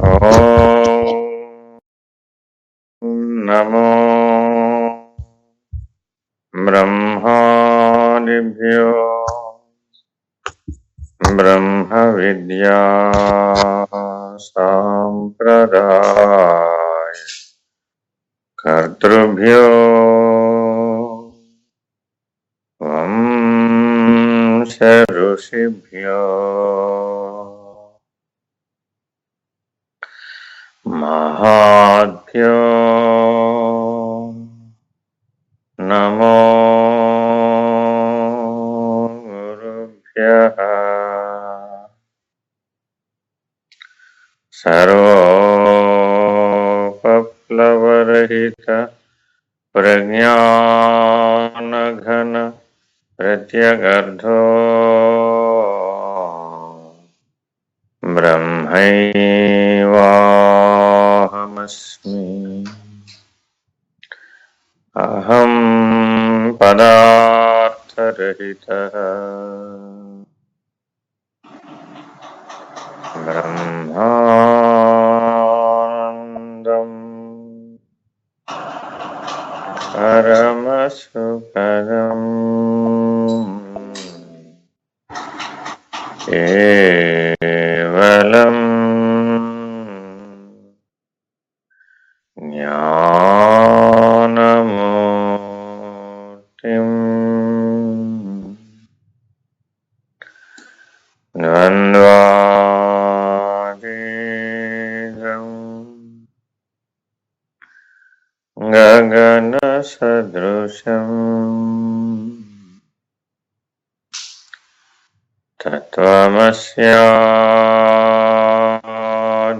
ఓం నమో బ్రహ్మాదిభ్యో బ్రహ్మ విద్యా సాంప్రదాయ కర్తృభ్యో వంశ ఋషిభ్యో మహాభ్యో నమో గురుభ్యః. సర్వోపప్లవరహిత ప్రజ్ఞానఘన ప్రత్యగర్ధో బ్రహ్మైవాహమస్మి. అహం పదార్థరహితః బ్రహ్మానందం పరమసుఖదం కేవలం జ్ఞానమూర్తిం ద్వంద్వాతీతం గగనసదృశం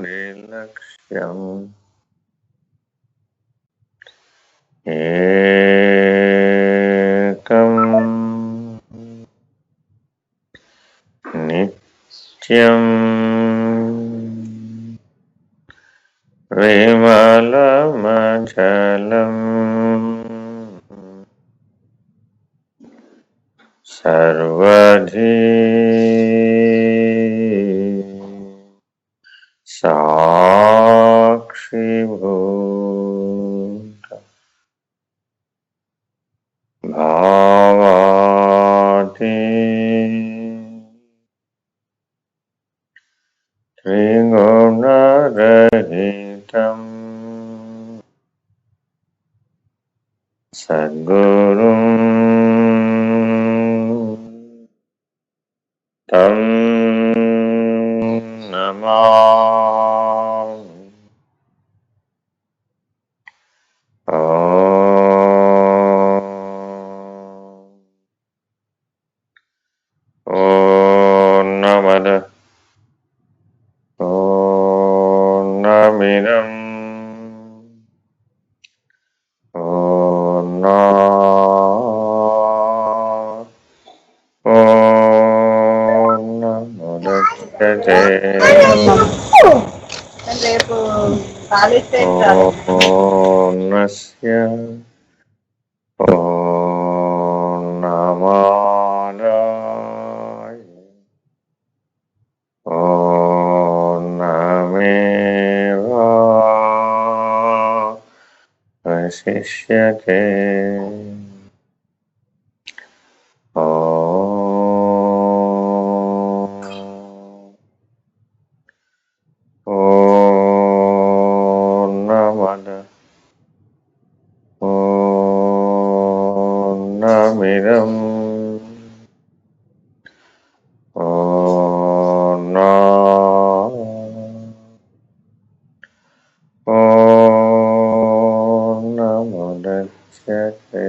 తత్వమస్యాదిలక్ష్యం ఏకం నిత్యం విమలమచలం సర్వధీ సాక్షిభూత భావాతి త్రిగుణరహితం సద్గురుం తం నమామి. పూర్ణమదః పూర్ణమిదం పూర్ణాత్ పూర్ణముదచ్యతే రేపు కాలేజ్ పూర్ణస్య పూర్ణమాదాయ పూర్ణమేవాశిష్యతే. పూర్ణమదః పూర్ణమిదం పూర్ణముదచ్యతే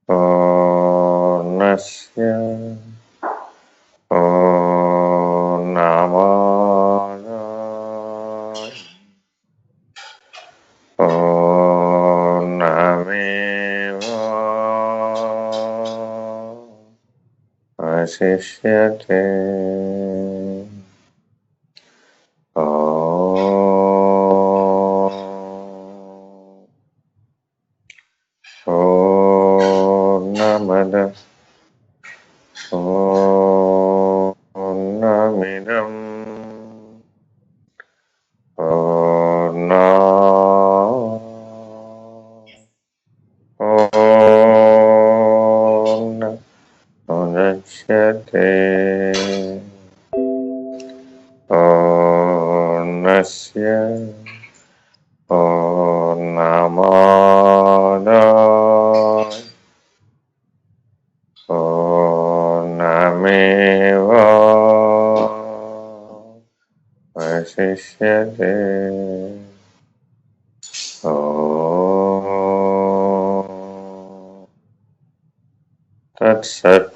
పూర్ణస్య పూర్ణమాదాయ పూర్ణమేవాశిష్యతే. పూర్ణమదః పూర్ణమిదం పూర్ణమదః పూర్ణమాదాయ పూర్ణమేవాశిష్యతే. తత్సత్.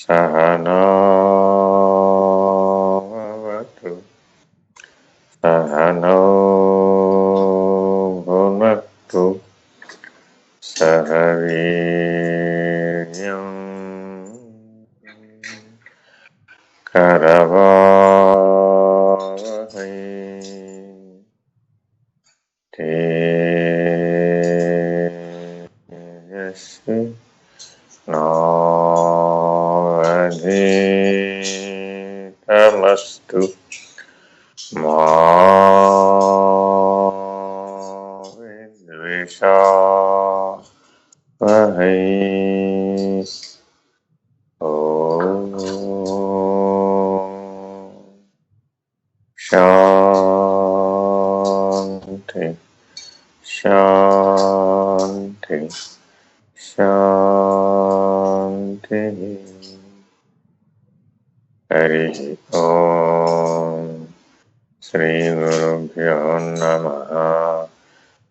సహనావతు సహనౌ భునక్తు సహ వీర్యం కరవావహై తేజస్వి నావధీతమస్తు మా విద్విషావహై. ఓం శాంతి శాంతి శాంతి. హరి ఓం. శ్రీ గురుభ్యో నమః.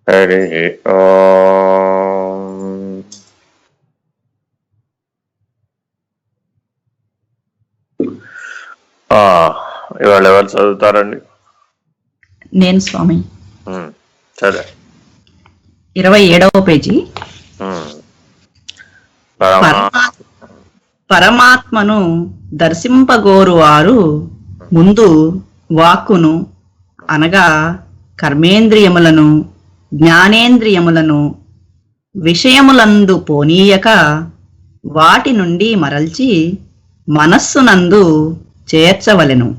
హరి ఓం. ఇవాళ ఎవరు చదువుతారండి? నేను స్వామి. సరే. 27వ పేజీ. పరమాత్మను దర్శింపగోరువారు ముందు వాక్కును అనగా కర్మేంద్రియములను జ్ఞానేంద్రియములను విషయములందు పోనీయక వాటి నుండి మరల్చి మనస్సునందు చేర్చవలెను.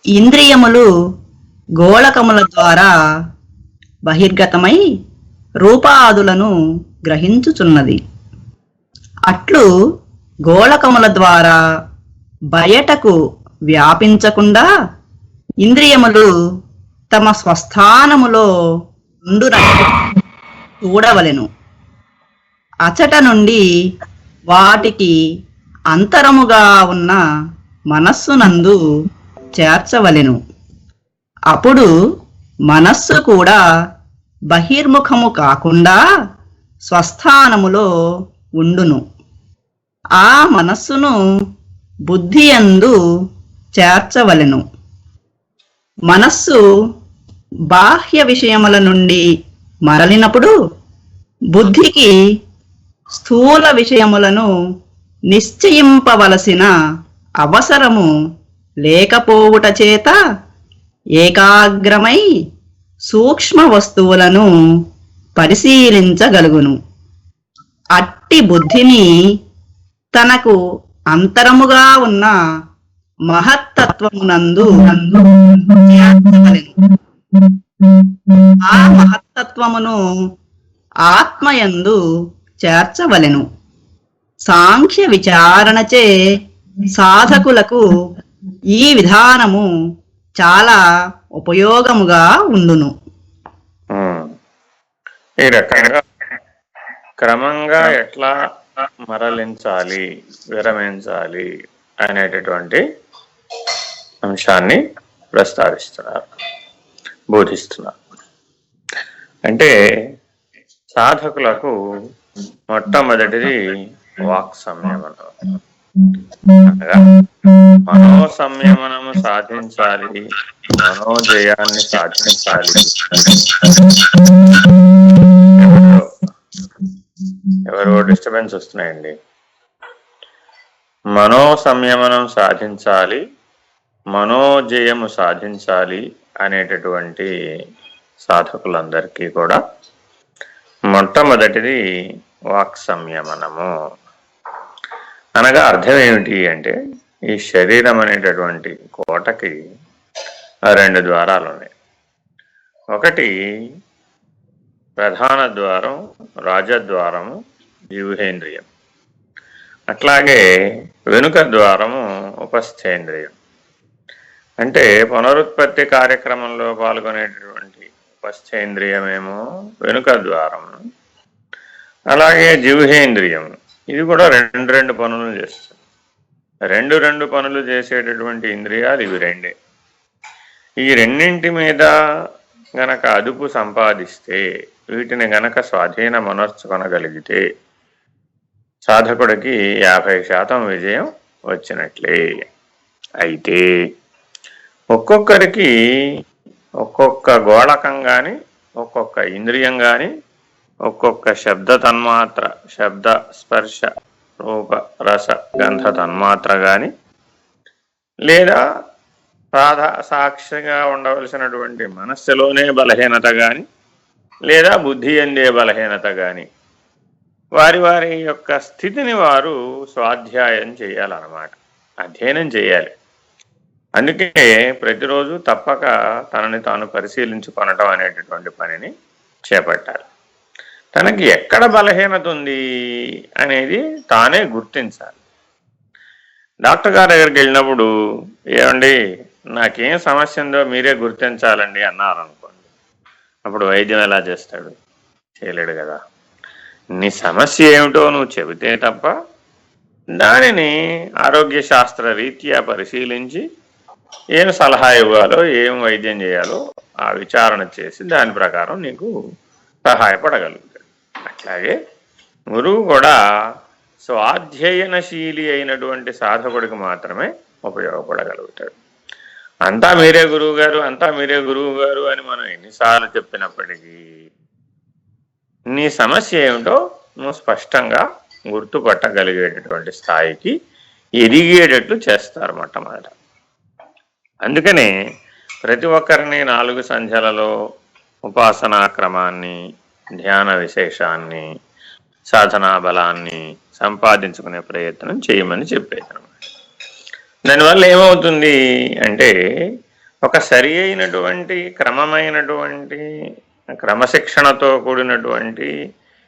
ఇంద్రియములు గోళకముల ద్వారా బహిర్గతమై రూపాదులను గ్రహించుచున్నది. అట్లు గోళకముల ద్వారా బయటకు వ్యాపించకుండా ఇంద్రియములు తమ స్వస్థానములో ఉండునట్లు చూడవలెను. అచట నుండి వాటికి అంతరముగా ఉన్న మనస్సునందు చేర్చవలెను. అప్పుడు మనస్సు కూడా బహిర్ముఖము కాకుండా స్వస్థానములో ఉండును. ఆ మనస్సును బుద్ధియందు చేర్చవలెను. మనస్సు బాహ్య విషయముల నుండి మరలినప్పుడు బుద్ధికి స్థూల విషయములను నిశ్చయింపవలసిన అవసరము లేకపోవుట చేత ఏకాగ్రమై సూక్ష్మ వస్తువులను పరిశీలించగలుగును. అట్టి బుద్ధిని తనకు అంతరముగా ఉన్న మహత్తత్వమునందు చేర్చవలెను. ఆ మహత్తత్వమును ఆత్మయందు చేర్చవలెను. సాంఖ్య విచారణచే సాధకులకు ఈ విధానము చాలా ఉపయోగముగా ఉండును. ఈ రకంగా క్రమంగా ఎట్లా మరలించాలి, విరమించాలి అనేటటువంటి అంశాన్ని ప్రస్తావిస్తున్నారు, బోధిస్తున్నారు. అంటే సాధకులకు మొట్టమొదటిది వాక్ సంయమనం. అనగా మనో సంయమనము సాధించాలి, మనోజయాన్ని సాధించాలి. ఎవరో డిస్టర్బెన్స్ వస్తున్నాయండి. మనో సంయమనం సాధించాలి, మనోజయము సాధించాలి అనేటటువంటి సాధకులందరికీ కూడా మొట్టమొదటిది వాక్ సంయమనము. అనగా అర్థం ఏమిటి అంటే, ఈ శరీరం అనేటటువంటి కోటకి 2 ద్వారాలు ఉన్నాయి. ఒకటి ప్రధాన ద్వారం, రాజద్వారము, జిహ్వేంద్రియం. అట్లాగే వెనుక ద్వారము ఉపస్థేంద్రియం. అంటే పునరుత్పత్తి కార్యక్రమంలో పాల్గొనేటటువంటి ఉపస్థేంద్రియమేమో వెనుక ద్వారం, అలాగే జిహ్వేంద్రియం ఇది కూడా రెండు పనులు చేస్తుంది. రెండు పనులు చేసేటటువంటి ఇంద్రియాలు ఇవి రెండే. ఈ రెండింటి మీద గనక అదుపు సంపాదిస్తే, వీటిని గనక స్వాధీనమనర్చుకొనగలిగితే సాధకుడికి 50% విజయం వచ్చినట్లే. అయితే ఒక్కొక్కరికి ఒక్కొక్క గోళకం కానీ, ఒక్కొక్క ఇంద్రియం కానీ, ఒక్కొక్క శబ్ద తన్మాత్ర, శబ్ద స్పర్శ రూప రస గంధ తన్మాత్ర కానీ, లేదా సాక్షిగా ఉండవలసినటువంటి మనస్సులోనే బలహీనత కానీ, లేదా బుద్ధి అందే బలహీనత కానీ, వారి వారి యొక్క స్థితిని వారు స్వాధ్యాయం చేయాలన్నమాట, అధ్యయనం చేయాలి. అందుకే ప్రతిరోజు తప్పక తనని తాను పరిశీలించుకొనటం అనేటటువంటి పనిని చేపట్టాలి. తనకి ఎక్కడ బలహీనత ఉంది అనేది తానే గుర్తించాలి. డాక్టర్ గారి దగ్గరికి వెళ్ళినప్పుడు, ఏమండి నాకేం సమస్య ఉందో మీరే గుర్తించాలండి అన్నారనుకోండి, అప్పుడు వైద్యం ఎలా చేస్తాడు? చేయలేడు కదా. నీ సమస్య ఏమిటో నువ్వు చెబితే తప్ప దానిని ఆరోగ్య శాస్త్ర రీత్యా పరిశీలించి ఏం సలహా ఇవ్వాలో, ఏం వైద్యం చేయాలో ఆ విచారణ చేసి దాని ప్రకారం నీకు సహాయపడగలుగుతాడు. అట్లాగే గురువు కూడా స్వాధ్యయనశీలి అయినటువంటి సాధకుడికి మాత్రమే ఉపయోగపడగలుగుతాడు. అంతా మీరే గురువు గారు, అంతా మీరే గురువు గారు అని మనం ఎన్నిసార్లు చెప్పినప్పటికీ నీ సమస్య ఏమిటో నువ్వు స్పష్టంగా గుర్తుపట్టగలిగేటటువంటి స్థాయికి ఎదిగేటట్లు చేస్తారు మొట్టమొదట. అందుకనే ప్రతి ఒక్కరిని 4 సంధ్యలలో ఉపాసనా క్రమాన్ని, ధ్యాన విశేషాన్ని, సాధనా బలాన్ని సంపాదించుకునే ప్రయత్నం చేయమని చెప్పేది అనమాట. దానివల్ల ఏమవుతుంది అంటే, ఒక సరి అయినటువంటి క్రమమైనటువంటి క్రమశిక్షణతో కూడినటువంటి,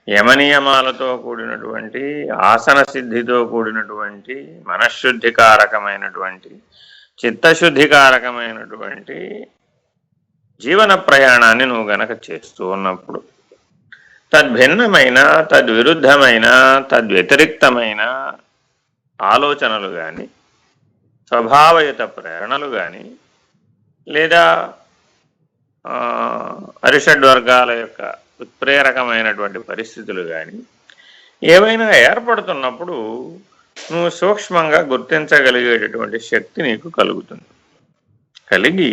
యమనియమాలతో కూడినటువంటి, ఆసన సిద్ధితో కూడినటువంటి, మనశ్శుద్ధికారకమైనటువంటి, చిత్తశుద్ధికారకమైనటువంటి జీవన ప్రయాణాన్ని నువ్వు గనక చేస్తూ ఉన్నప్పుడు తద్భిన్నమైన, తద్విరుద్ధమైన, తద్వ్యతిరిక్తమైన ఆలోచనలు కానీ, స్వభావయుత ప్రేరణలు కానీ, లేదా అరిషడ్వర్గాల యొక్క ఉత్ప్రేరకమైనటువంటి పరిస్థితులు కానీ ఏవైనా ఏర్పడుతున్నప్పుడు నువ్వు సూక్ష్మంగా గుర్తించగలిగేటటువంటి శక్తి నీకు కలుగుతుంది. కలిగి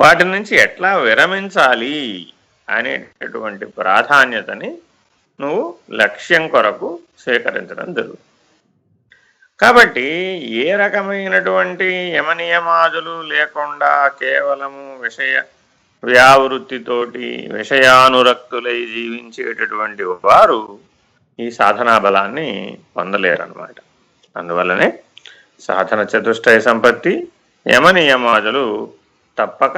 వాటి నుంచి ఎట్లా విరమించాలి అనేటటువంటి ప్రాధాన్యతని నువ్వు లక్ష్యం కొరకు స్వీకరించడం జరుగుతుంది. కాబట్టి ఏ రకమైనటువంటి యమనియమాదులు లేకుండా కేవలము విషయ వ్యావృత్తితోటి విషయానురక్తులై జీవించేటటువంటి వారు ఈ సాధనా బలాన్ని పొందలేరన్నమాట. అందువల్లనే సాధన చతుష్టయ సంపత్తి, యమనియమాదులు తప్పక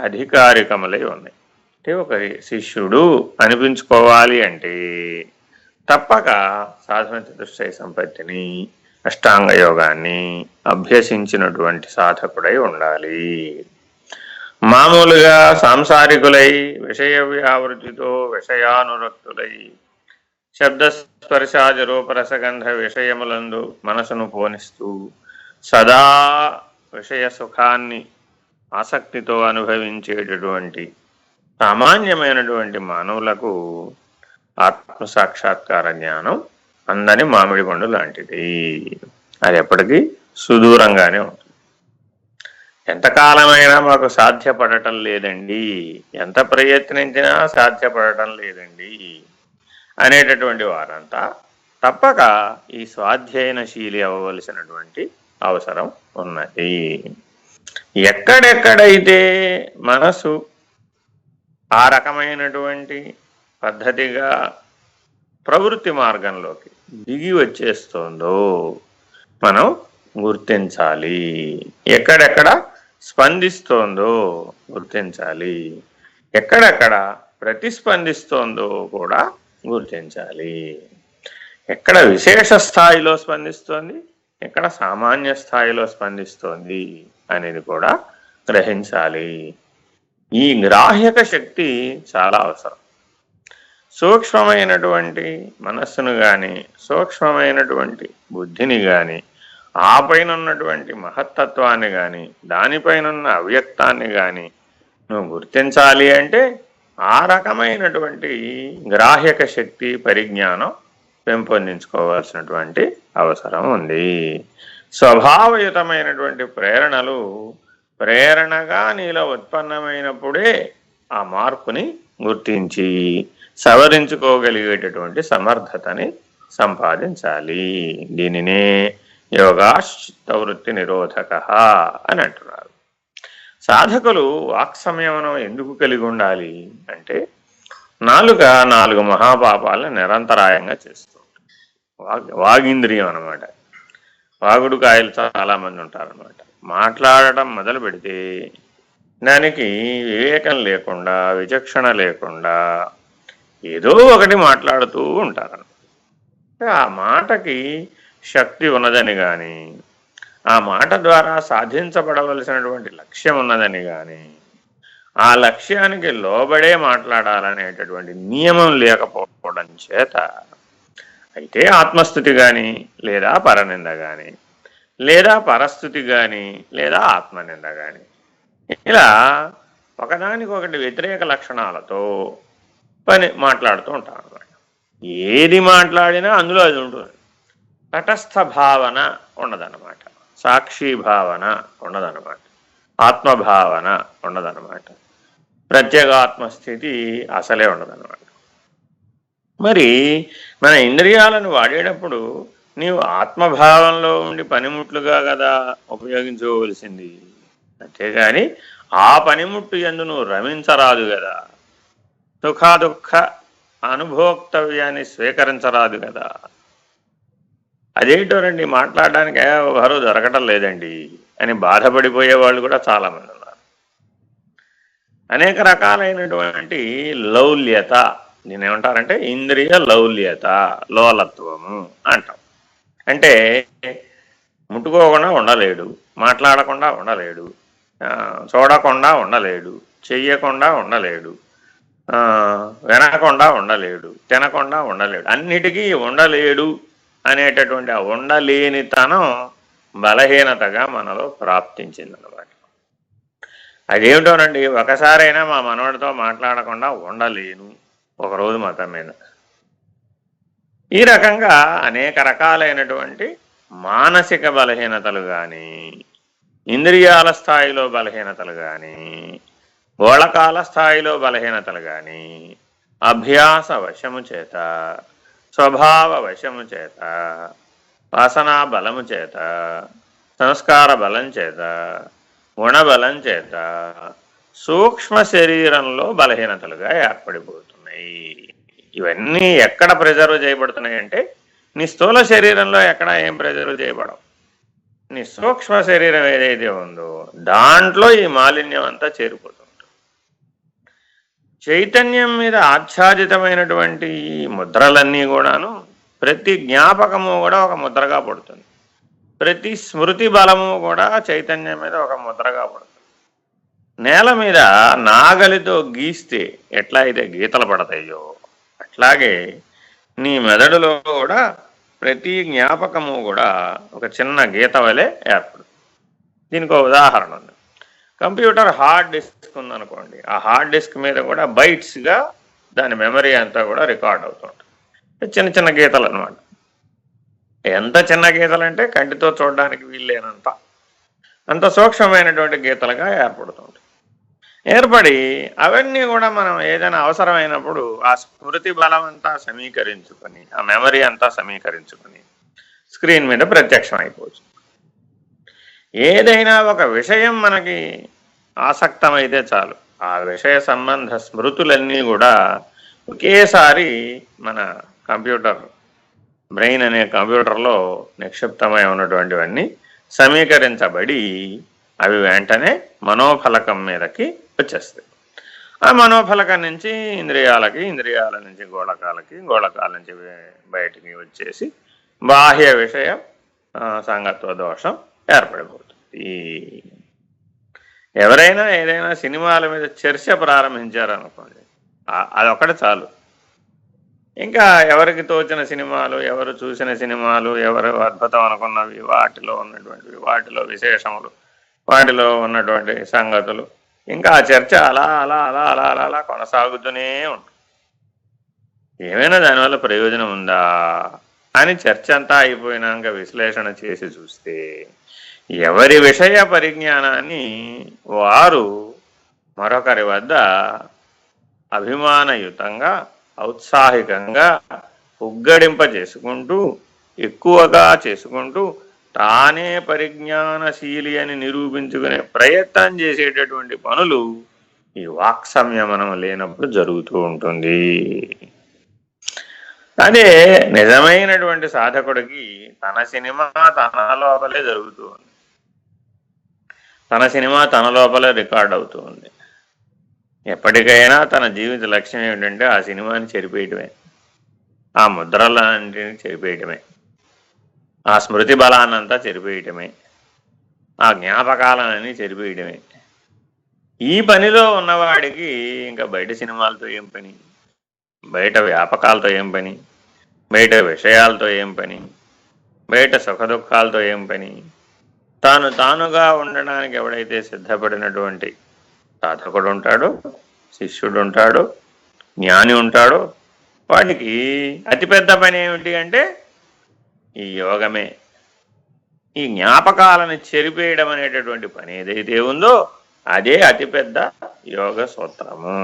అధికారికములై ఉన్నాయి. అంటే ఒక శిష్యుడు అనిపించుకోవాలి అంటే తప్పక సాధన చతుష్టయ సంపత్తిని, అష్టాంగ యోగాన్ని అభ్యసించినటువంటి సాధకుడై ఉండాలి. మామూలుగా సాంసారికులై విషయ వ్యావృతితో విషయానురక్తులై శబ్దస్పర్శాది రూపరసగంధ విషయములందు మనసును పోనిస్తూ సదా విషయ సుఖాన్ని ఆసక్తితో అనుభవించేటటువంటి సామాన్యమైనటువంటి మానవులకు ఆత్మసాక్షాత్కార జ్ఞానం అందని మామిడి పండు లాంటిది. అది ఎప్పటికీ సుదూరంగానే ఉంటుంది. ఎంతకాలమైనా మాకు సాధ్యపడటం లేదండి, ఎంత ప్రయత్నించినా సాధ్యపడటం లేదండి అనేటటువంటి వారంతా తప్పక ఈ స్వాధ్యయనశీలి అవ్వవలసినటువంటి అవసరం ఉన్నది. ఎక్కడెక్కడైతే మనసు ఆ రకమైనటువంటి పద్ధతిగా ప్రవృత్తి మార్గంలోకి దిగి వచ్చేస్తుందో మనం గుర్తించాలి. ఎక్కడెక్కడ స్పందిస్తోందో గుర్తించాలి, ఎక్కడెక్కడ ప్రతిస్పందిస్తోందో కూడా గుర్తించాలి. ఎక్కడ విశేష స్థాయిలో స్పందిస్తోంది, ఎక్కడ సామాన్య స్థాయిలో స్పందిస్తోంది అనేది కూడా గ్రహించాలి. ఈ గ్రాహ్యక శక్తి చాలా అవసరం. సూక్ష్మమైనటువంటి మనస్సును కానీ, సూక్ష్మమైనటువంటి బుద్ధిని కానీ, ఆ పైన ఉన్నటువంటి మహత్తత్వాన్ని కానీ, దానిపైన అవ్యక్తాన్ని కానీ నువ్వు గుర్తించాలి అంటే ఆ రకమైనటువంటి గ్రాహ్యక శక్తి, పరిజ్ఞానం పెంపొందించుకోవాల్సినటువంటి అవసరం ఉంది. స్వభావయుతమైనటువంటి ప్రేరణలు ప్రేరణగా నీలో ఉత్పన్నమైనప్పుడే ఆ మార్పుని గుర్తించి సవరించుకోగలిగేటటువంటి సమర్థతని సంపాదించాలి. దీనినే యోగాశ్చిత్తవృత్తి నిరోధక అని అంటున్నారు. సాధకులు వాక్ సంయమనం ఎందుకు కలిగి ఉండాలి అంటే నాలుక 4 మహాపాపాలను నిరంతరాయంగా చేస్తూ ఉంటుంది. వాగింద్రియం అనమాట. వాగుడు కాయలు చాలామంది ఉంటారనమాట. మాట్లాడటం మొదలు పెడితే దానికి వివేకం లేకుండా, విచక్షణ లేకుండా ఏదో ఒకటి మాట్లాడుతూ ఉంటారన్నమాట. ఆ మాటకి శక్తి ఉన్నదని కానీ, ఆ మాట ద్వారా సాధించబడవలసినటువంటి లక్ష్యం ఉన్నదని కానీ, ఆ లక్ష్యానికి లోబడే మాట్లాడాలనేటటువంటి నియమం లేకపోవడం చేత అయితే ఆత్మస్థుతి కానీ, లేదా పరనింద కానీ, లేదా పరస్థుతి కానీ, లేదా ఆత్మనింద కానీ, ఇలా ఒకదానికొకటి వ్యతిరేక లక్షణాలతో మాట్లాడుతూ ఉంటాం అన్నమాట. ఏది మాట్లాడినా అందులో అది ఉంటుంది. తటస్థ భావన ఉండదన్నమాట, సాక్షి భావన ఉండదన్నమాట, ఆత్మభావన ఉండదన్నమాట, ప్రత్యేగాత్మస్థితి అసలే ఉండదన్నమాట. మరి మన ఇంద్రియాలను వాడేటప్పుడు నీవు ఆత్మభావంలో ఉండి పనిముట్లుగా కదా ఉపయోగించుకోవలసింది, అంతేగాని ఆ పనిముట్టు యందు నువ్వు రమించరాదు కదా, సుఖాదుఃఖ అనుభోక్తవ్యాన్ని స్వీకరించరాదు కదా. అదేంటోనండి మాట్లాడడానికి ఎవరు దొరకటం లేదండి అని బాధపడిపోయే వాళ్ళు కూడా చాలామంది ఉన్నారు. అనేక రకాలైనటువంటి లౌల్యత, దీని ఏమంటారంటే ఇంద్రియ లౌల్యత, లోలత్వము అంటాం. అంటే ముట్టుకోకుండా ఉండలేడు, మాట్లాడకుండా ఉండలేడు, చూడకుండా ఉండలేడు, చెయ్యకుండా ఉండలేడు, వినకుండా ఉండలేడు, తినకుండా ఉండలేడు, అన్నిటికీ ఉండలేడు అనేటటువంటి ఆ ఉండలేనితనం బలహీనతగా మనలో ప్రాప్తించిందన్నమాట. అదేమిటోనండి, ఒకసారైనా మా మనవడితో మాట్లాడకుండా ఉండలేను ఒకరోజు మతం మీద. ఈ రకంగా అనేక రకాలైనటువంటి మానసిక బలహీనతలు కానీ, ఇంద్రియాల స్థాయిలో బలహీనతలు కానీ, గోళకాల స్థాయిలో బలహీనతలు కానీ, అభ్యాస వశము చేత, స్వభావ వశము చేత, వాసనా బలము చేత, సంస్కార బలం చేత, గుణబలం చేత సూక్ష్మ శరీరంలో బలహీనతలుగా ఏర్పడిపోతున్నాయి. ఇవన్నీ ఎక్కడ ప్రిజర్వ్ చేయబడుతున్నాయి అంటే నీ స్థూల శరీరంలో ఎక్కడ ఏం ప్రిజర్వ్ చేయబడవు. నీ సూక్ష్మ శరీరం ఏదైతే ఉందో దాంట్లో ఈ మాలిన్యం అంతా చేరిపోతుంది. చైతన్యం మీద ఆచ్ఛాదితమైనటువంటి ఈ ముద్రలన్నీ కూడాను ప్రతి జ్ఞాపకము కూడా ఒక ముద్రగా పడుతుంది. ప్రతి స్మృతి బలము కూడా చైతన్యం మీద ఒక ముద్రగా పడుతుంది. నేల మీద నాగలితో గీస్తే ఎట్లా అయితే గీతలు పడతాయో అట్లాగే నీ మెదడులో కూడా ప్రతి జ్ఞాపకము కూడా ఒక చిన్న గీత వలె ఏర్పడుతుంది. దీనికి ఒక ఉదాహరణ ఉంది. కంప్యూటర్ హార్డ్ డిస్క్ ఉందనుకోండి, ఆ హార్డ్ డిస్క్ మీద కూడా బైట్స్గా దాని మెమరీ అంతా కూడా రికార్డ్ అవుతుంటుంది. చిన్న చిన్న గీతలు అనమాట. ఎంత చిన్న గీతలు అంటే కంటితో చూడడానికి వీల్లేనంత, అంత సూక్ష్మమైనటువంటి గీతలుగా ఏర్పడుతుంది. ఏర్పడి అవన్నీ కూడా మనం ఏదైనా అవసరమైనప్పుడు ఆ స్మృతి బలం అంతా సమీకరించుకొని, ఆ మెమరీ అంతా సమీకరించుకొని స్క్రీన్ మీద ప్రత్యక్షం అయిపోవచ్చు. ఏదైనా ఒక విషయం మనకి ఆసక్తమైతే చాలు, ఆ విషయ సంబంధ స్మృతులన్నీ కూడా ఒకేసారి మన కంప్యూటర్ బ్రెయిన్ అనే కంప్యూటర్లో నిక్షిప్తమై ఉన్నటువంటివన్నీ సమీకరించబడి అవి వెంటనే మనోఫలకం మీదకి వచ్చేస్తాయి. ఆ మనోఫలకం నుంచి ఇంద్రియాలకి, ఇంద్రియాల నుంచి గోళకాలకి, గోళకాల నుంచి బయటికి వచ్చేసి బాహ్య విషయ సంగత్వ దోషం ఏర్పడిపోతుంది. ఎవరైనా ఏదైనా సినిమాల మీద చర్చ ప్రారంభించారనుకోండి, అదొక్కటి చాలు. ఇంకా ఎవరికి తోచిన సినిమాలు, ఎవరు చూసిన సినిమాలు, ఎవరు అద్భుతం అనుకున్నవి, వాటిలో ఉన్నటువంటివి, వాటిలో విశేషములు, వాటిలో ఉన్నటువంటి సంగతులు, ఇంకా ఆ చర్చ అలా అలా అలా అలా అలా అలా కొనసాగుతూనే ఉంటుంది. ఏమైనా దానివల్ల ప్రయోజనం ఉందా అని చర్చ అంతా అయిపోయినాక విశ్లేషణ చేసి చూస్తే ఎవరి విషయ పరిజ్ఞానాన్ని వారు మరొకరి వద్ద అభిమానయుతంగా, ఔత్సాహికంగా ఉగ్గడింప చేసుకుంటూ, ఎక్కువగా చేసుకుంటూ, తానే పరిజ్ఞానశీలి అని నిరూపించుకునే ప్రయత్నం చేసేటటువంటి పనులు ఈ వాక్ సంయమనం లేనప్పుడు జరుగుతూ ఉంటుంది. అదే నిజమైనటువంటి సాధకుడికి తన సినిమా తన లోపలే జరుగుతూ ఉంది, తన సినిమా తన లోపలే రికార్డ్ అవుతూ ఉంది. ఎప్పటికైనా తన జీవిత లక్ష్యం ఏమిటంటే ఆ సినిమాని చెరిపేయటమే, ఆ ముద్రలన్నింటినీ చెరిపేయటమే, ఆ స్మృతి బలాన్నంతా చెరిపేయటమే, ఆ జ్ఞాపకాలన్నీ చెరిపేయటమే. ఈ పనిలో ఉన్నవాడికి ఇంకా బయట సినిమాలతో ఏం పని, బయట వ్యాపకాలతో ఏం పని, బయట విషయాలతో ఏం పని, బయట సుఖదుఖాలతో ఏం పని. తానుగా ఉండడానికి ఎవడైతే సిద్ధపడినటువంటి సాధకుడు ఉంటాడో, శిష్యుడు ఉంటాడో, జ్ఞాని ఉంటాడో, వాడికి అతిపెద్ద పని ఏమిటి అంటే ఈ యోగమే. ఈ జ్ఞాపకాలను చెరిపేయడం అనేటటువంటి పని ఏదైతే ఉందో అదే అతిపెద్ద యోగ సూత్రము.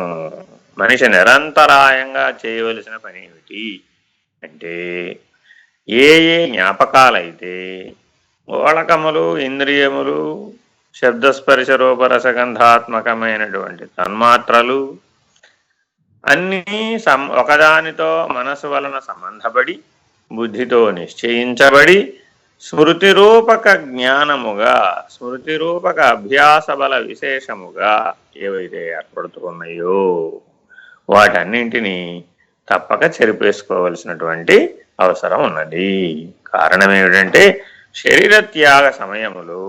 మనిషి నిరంతరాయంగా చేయవలసిన పని ఏమిటి అంటే ఏ జ్ఞాపకాలైతే గోళకములు, ఇంద్రియములు, శబ్దస్పర్శ రూపరసగంధాత్మకమైనటువంటి తన్మాత్రలు అన్నీ ఒకదానితో మనసు వలన సంబంధపడి, బుద్ధితో నిశ్చయించబడి, స్మృతిరూపక జ్ఞానముగా, స్మృతిరూపక అభ్యాస బల విశేషముగా ఏవైతే ఏర్పడుతూ ఉన్నాయో వాటన్నింటినీ తప్పక చెరిపేసుకోవలసినటువంటి అవసరం ఉన్నది. కారణం ఏమిటంటే శరీర త్యాగ సమయములో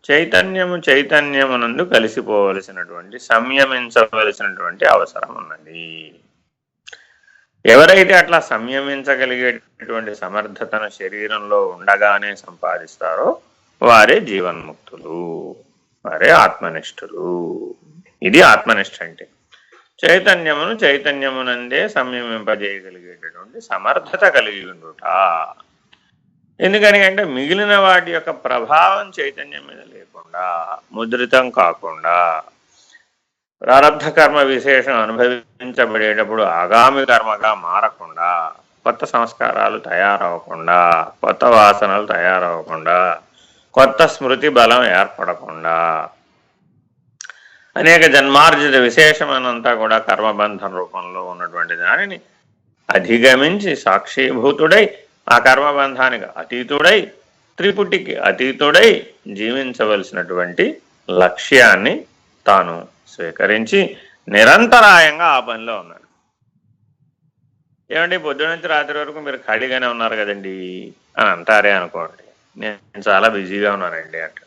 చైతన్యమునందు కలిసిపోవలసినటువంటి, సంయమించవలసినటువంటి అవసరం ఉన్నది. ఎవరైతే అట్లా సంయమించగలిగేటటువంటి సమర్థతను శరీరంలో ఉండగానే సంపాదిస్తారో వారే జీవన్ముక్తులు, వారే ఆత్మనిష్ఠులు. ఇది ఆత్మనిష్ఠ అంటే చైతన్యమునందే సంయమింపజేయగలిగేటటువంటి సమర్థత కలిగి ఉండుట. ఎందుకని అంటే మిగిలిన వాటి యొక్క ప్రభావం చైతన్యం మీద లేకుండా, ముద్రితం కాకుండా, ప్రారబ్ధ కర్మ విశేషం అనుభవించబడేటప్పుడు ఆగామి కర్మగా మారకుండా, కొత్త సంస్కారాలు తయారవకుండా, కొత్త వాసనలు తయారవకుండా, కొత్త స్మృతి బలం ఏర్పడకుండా, అనేక జన్మార్జిత విశేషమనంతా కూడా కర్మబంధం రూపంలో ఉన్నటువంటి దానిని అధిగమించి సాక్షిభూతుడై, ఆ కర్మబంధానికి అతీతుడై, త్రిపుటికి అతీతుడై జీవించవలసినటువంటి లక్ష్యాన్ని తాను స్వీకరించి నిరంతరాయంగా ఆ పనిలో ఉన్నాడు. ఏమండి పొద్దున నుంచి రాత్రి వరకు మీరు ఖాళీగానే ఉన్నారు కదండి అని అంటారే అనుకోండి, నేను చాలా బిజీగా ఉన్నానండి అంట.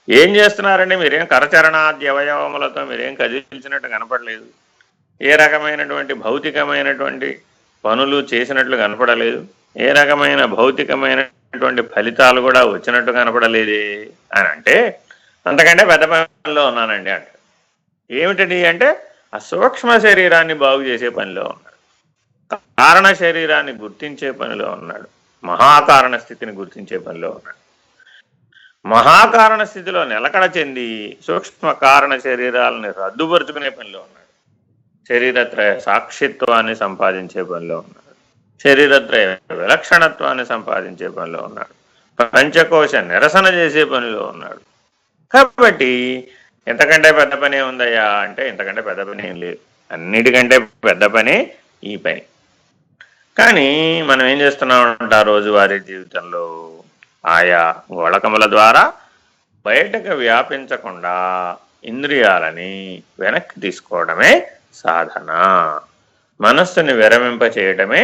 ఏం చేస్తున్నారండి? మీరేం కరచరణాద్య అవయవములతో మీరేం కదిలించినట్టు కనపడలేదు, ఏ రకమైనటువంటి భౌతికమైనటువంటి పనులు చేసినట్లు కనపడలేదు, ఏ రకమైన భౌతికమైనటువంటి ఫలితాలు కూడా వచ్చినట్టు కనపడలేదే అని అంటే అంతకంటే పెద్ద పనిలో ఉన్నానండి అంట. ఏమిటది అంటే ఆ సూక్ష్మ శరీరాన్ని బాగు చేసే పనిలో ఉన్నాడు, కారణ శరీరాన్ని గుర్తించే పనిలో ఉన్నాడు, మహాకారణ స్థితిని గుర్తించే పనిలో ఉన్నాడు. మహాకారణ స్థితిలో నిలకడ చెంది సూక్ష్మ కారణ శరీరాలని రద్దుపరుచుకునే పనిలో ఉన్నాడు, శరీరత్రయ సాక్షిత్వాన్ని సంపాదించే పనిలో ఉన్నాడు, శరీరత్రయ విలక్షణత్వాన్ని సంపాదించే పనిలో ఉన్నాడు, పంచకోశ నిరసన చేసే పనిలో ఉన్నాడు. కాబట్టి ఇంతకంటే పెద్ద పనే ఉందయ్యా అంటే ఇంతకంటే పెద్ద పని ఏం లేదు, అన్నిటికంటే పెద్ద పని ఈ పని. కానీ మనం ఏం చేస్తున్నామంట రోజువారీ జీవితంలో ఆయా గోళకముల ద్వారా బయటకు వ్యాపించకుండా ఇంద్రియాలని వెనక్కి తీసుకోవడమే సాధన. మనస్సుని విరమింప చేయటమే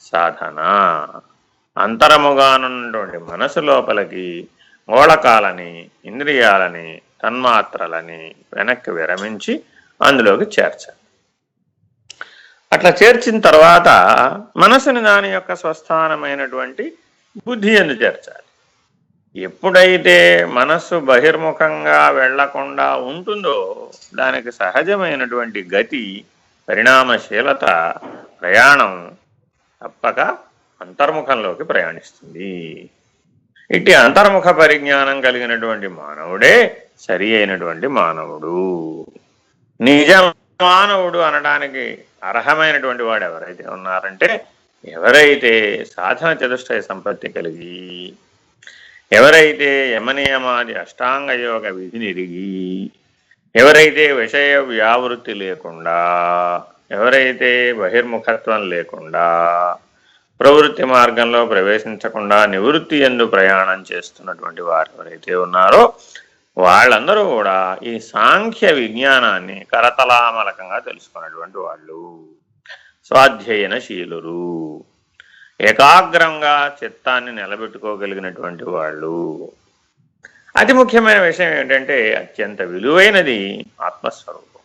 సాధన. అంతరముగానున్నటువంటి మనసు లోపలికి గోళకాలని, ఇంద్రియాలని, తన్మాత్రలని వెనక్కి విరమించి అందులోకి చేర్చాలి. అట్లా చేర్చిన తర్వాత మనసుని దాని యొక్క స్వస్థానమైనటువంటి బుద్ధి యందు చేర్చాలి. ఎప్పుడైతే మనస్సు బహిర్ముఖంగా వెళ్లకుండా ఉంటుందో దానికి సహజమైనటువంటి గతి, పరిణామశీలత, ప్రయాణం తప్పక అంతర్ముఖంలోకి ప్రయాణిస్తుంది. ఇట్టి అంతర్ముఖ పరిజ్ఞానం కలిగినటువంటి మానవుడే సరి అయినటువంటి మానవుడు. నిజ మానవుడు అనడానికి అర్హమైనటువంటి వాడు ఎవరైతే ఉన్నారంటే, ఎవరైతే సాధన చతుష్టయ సంపత్తి కలిగి, ఎవరైతే యమనియమాది అష్టాంగ యోగ విధిని ఎరిగి, ఎవరైతే విషయ వ్యావృత్తి లేకుండా, ఎవరైతే బహిర్ముఖత్వం లేకుండా, ప్రవృత్తి మార్గంలో ప్రవేశించకుండా నివృత్తి యందు ప్రయాణం చేస్తున్నటువంటి వారు ఎవరైతే ఉన్నారో వాళ్ళందరూ కూడా ఈ సాంఖ్య విజ్ఞానాన్ని కరతలామలకంగా తెలుసుకున్నటువంటి వాళ్ళు, స్వాధ్యయనశీలురు, ఏకాగ్రంగా చిత్తాన్ని నిలబెట్టుకోగలిగినటువంటి వాళ్ళు. అతి ముఖ్యమైన విషయం ఏంటంటే, అత్యంత విలువైనది ఆత్మస్వరూపం.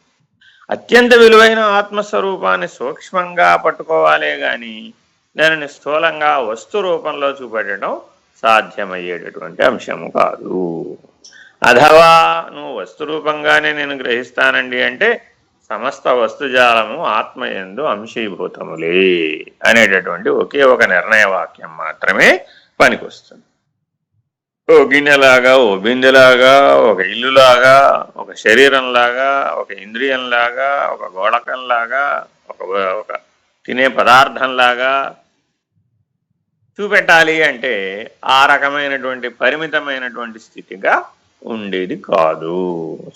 అత్యంత విలువైన ఆత్మస్వరూపాన్ని సూక్ష్మంగా పట్టుకోవాలే గాని దానిని స్థూలంగా వస్తు రూపంలో చూపెట్టడం సాధ్యమయ్యేటటువంటి అంశము కాదు. అథవా నువ్వు వస్తు రూపంగానే నేను గ్రహిస్తానండి అంటే సమస్త వస్తుజాలము ఆత్మయందు అంశీభూతములే అనేటటువంటి ఒకే ఒక నిర్ణయ వాక్యం మాత్రమే పనికొస్తుంది. ఓ గిన్నెలాగా, ఓ బిందెలాగా, ఒక ఇల్లులాగా, ఒక శరీరంలాగా, ఒక ఇంద్రియంలాగా, ఒక గోళకంలాగా, ఒక తినే పదార్థంలాగా చూపెట్టాలి అంటే ఆ రకమైనటువంటి పరిమితమైనటువంటి స్థితిగా ఉండేది కాదు.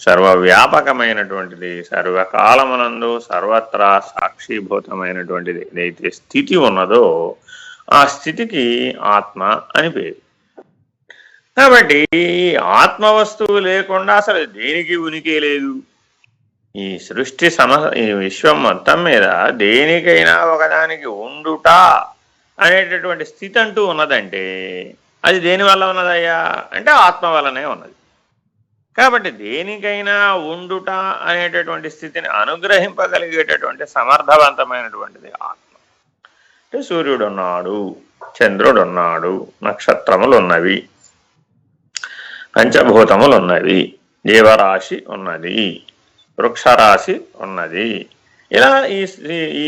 సర్వవ్యాపకమైనటువంటిది, సర్వకాలమునందు సర్వత్రా సాక్షిభూతమైనటువంటిది ఏదైతే స్థితి ఉన్నదో ఆ స్థితికి ఆత్మ అని పేరు. కాబట్టి ఆత్మ వస్తువు లేకుండా అసలు దేనికి ఉనికి లేదు. ఈ సృష్టి ఈ విశ్వం మొత్తం మీద దేనికైనా ఒకదానికి ఉండుట అనేటటువంటి స్థితి అంటూ ఉన్నదంటే అది దేని వల్ల ఉన్నదయ్యా అంటే ఆత్మ వల్లనే ఉన్నది. కాబట్టి దేనికైనా ఉండుట అనేటటువంటి స్థితిని అనుగ్రహింపగలిగేటటువంటి సమర్థవంతమైనటువంటిది ఆత్మ. అంటే సూర్యుడు ఉన్నాడు, చంద్రుడు ఉన్నాడు, నక్షత్రములు ఉన్నవి, పంచభూతములు ఉన్నవి, జీవరాశి ఉన్నది, వృక్షరాశి ఉన్నది. ఇలా ఈ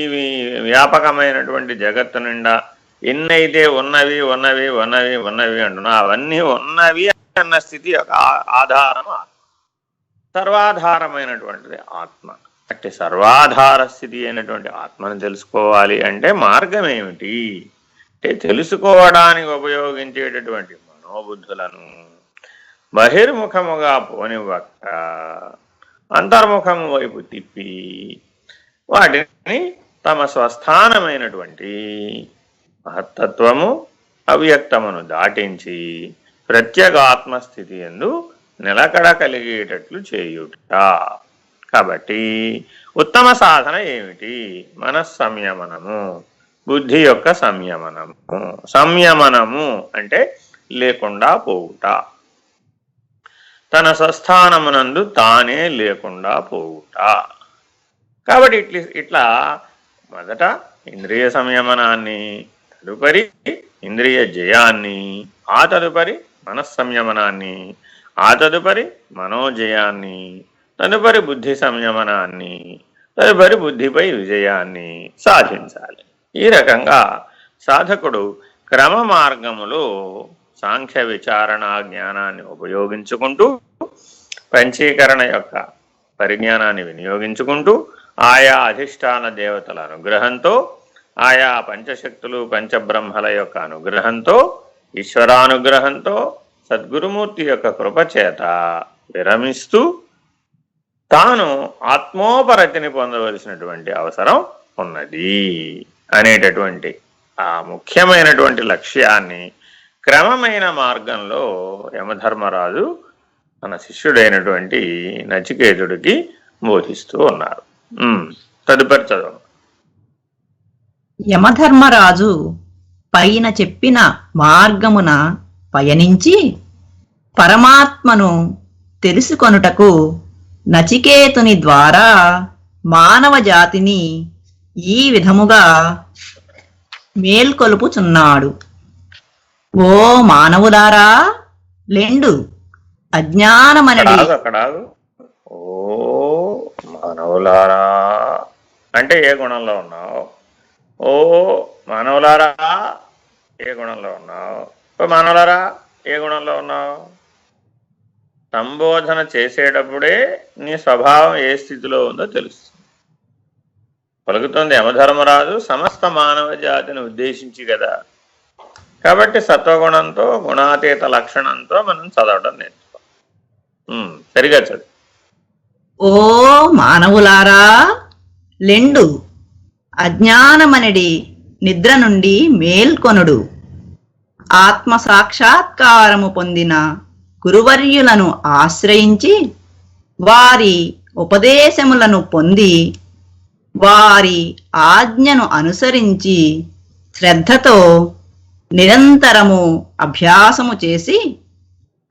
వ్యాపకమైనటువంటి జగత్తు నిండా ఎన్నైతే ఉన్నవి ఉన్నవి ఉన్నవి ఉన్నవి అంటున్నా అవన్నీ ఉన్నవి అన్న స్థితి యొక్క ఆధారం సర్వాధారమైనటువంటిది ఆత్మ. అంటే సర్వాధార స్థితి అయినటువంటి ఆత్మను తెలుసుకోవాలి అంటే మార్గం ఏమిటి అంటే తెలుసుకోవడానికి ఉపయోగించేటటువంటి మనోబుద్ధులను బహిర్ముఖముగా పోనివ్వక అంతర్ముఖము వైపు తిప్పి వాటిని తమ స్వస్థానమైనటువంటి మహత్తత్వము అవ్యక్తమును దాటించి ప్రత్యేగాత్మస్థితి యందు నిలకడ కలిగేటట్లు చేయుట. కాబట్టి ఉత్తమ సాధన ఏమిటి? మనస్సంయమనము, బుద్ధి యొక్క సంయమనము. సంయమనము అంటే లేకుండా పోవుట, తన స్వస్థానమునందు తానే లేకుండా పోవుట. కాబట్టి ఇట్లా మొదట ఇంద్రియ సంయమనాన్ని, తదుపరి ఇంద్రియ జయాన్ని, ఆ తదుపరి మనస్సంయమనాన్ని, ఆ తదుపరి మనోజయాన్ని, తదుపరి బుద్ధి సంయమనాన్ని, తదుపరి బుద్ధిపై విజయాన్ని సాధించాలి. ఈ రకంగా సాధకుడు క్రమ మార్గములో సాంఖ్య విచారణ జ్ఞానాన్ని ఉపయోగించుకుంటూ, పంచీకరణ యొక్క పరిజ్ఞానాన్ని వినియోగించుకుంటూ, ఆయా అధిష్టాన దేవతల అనుగ్రహంతో, ఆయా పంచశక్తులు పంచబ్రహ్మల యొక్క అనుగ్రహంతో, ఈశ్వరానుగ్రహంతో, సద్గురుమూర్తి యొక్క కృపచేత విరమిస్తూ తాను ఆత్మోపరతిని పొందవలసినటువంటి అవసరం ఉన్నది అనేటటువంటి ఆ ముఖ్యమైనటువంటి లక్ష్యాన్ని క్రమమైన మార్గంలో యమధర్మరాజు మన శిష్యుడైనటువంటి నచికేతుడికి బోధిస్తూ ఉన్నారు. తదుపరి చదువు. యమధర్మరాజు పైన చెప్పిన మార్గమున పయనించి పరమాత్మను తెలుసుకొనుటకు నచికేతుని ద్వారా మానవ జాతిని ఈ విధముగా మేల్కొలుపుచున్నాడు. ఓ మానవులారా, లెండు అజ్ఞానమనడి. ఓ మానవులారా అంటే ఏ గుణంలో ఉన్నావు? ఓ మానవులారా ఏ గుణంలో ఉన్నావు? ఓ మానవులారా ఏ గుణంలో ఉన్నావు? సంబోధన చేసేటప్పుడే నీ స్వభావం ఏ స్థితిలో ఉందో తెలుస్తుంది. పలుకుతుంది యమధర్మరాజు సమస్త మానవ జాతిని ఉద్దేశించి కదా. కాబట్టి సత్వగుణంతో గుణాతీత లక్షణంతో మనం చదవడం నేర్చుకోం. సరిగా చదువు. ఓ మానవులారా, లెండు అజ్ఞానమనడి నిద్ర నుండి మేల్కొనుడు. ఆత్మ సాక్షాత్కారము పొందిన గురువర్యులను ఆశ్రయించి వారి ఉపదేశములను పొంది వారి ఆజ్ఞను అనుసరించి శ్రద్ధతో నిరంతరము అభ్యాసము చేసి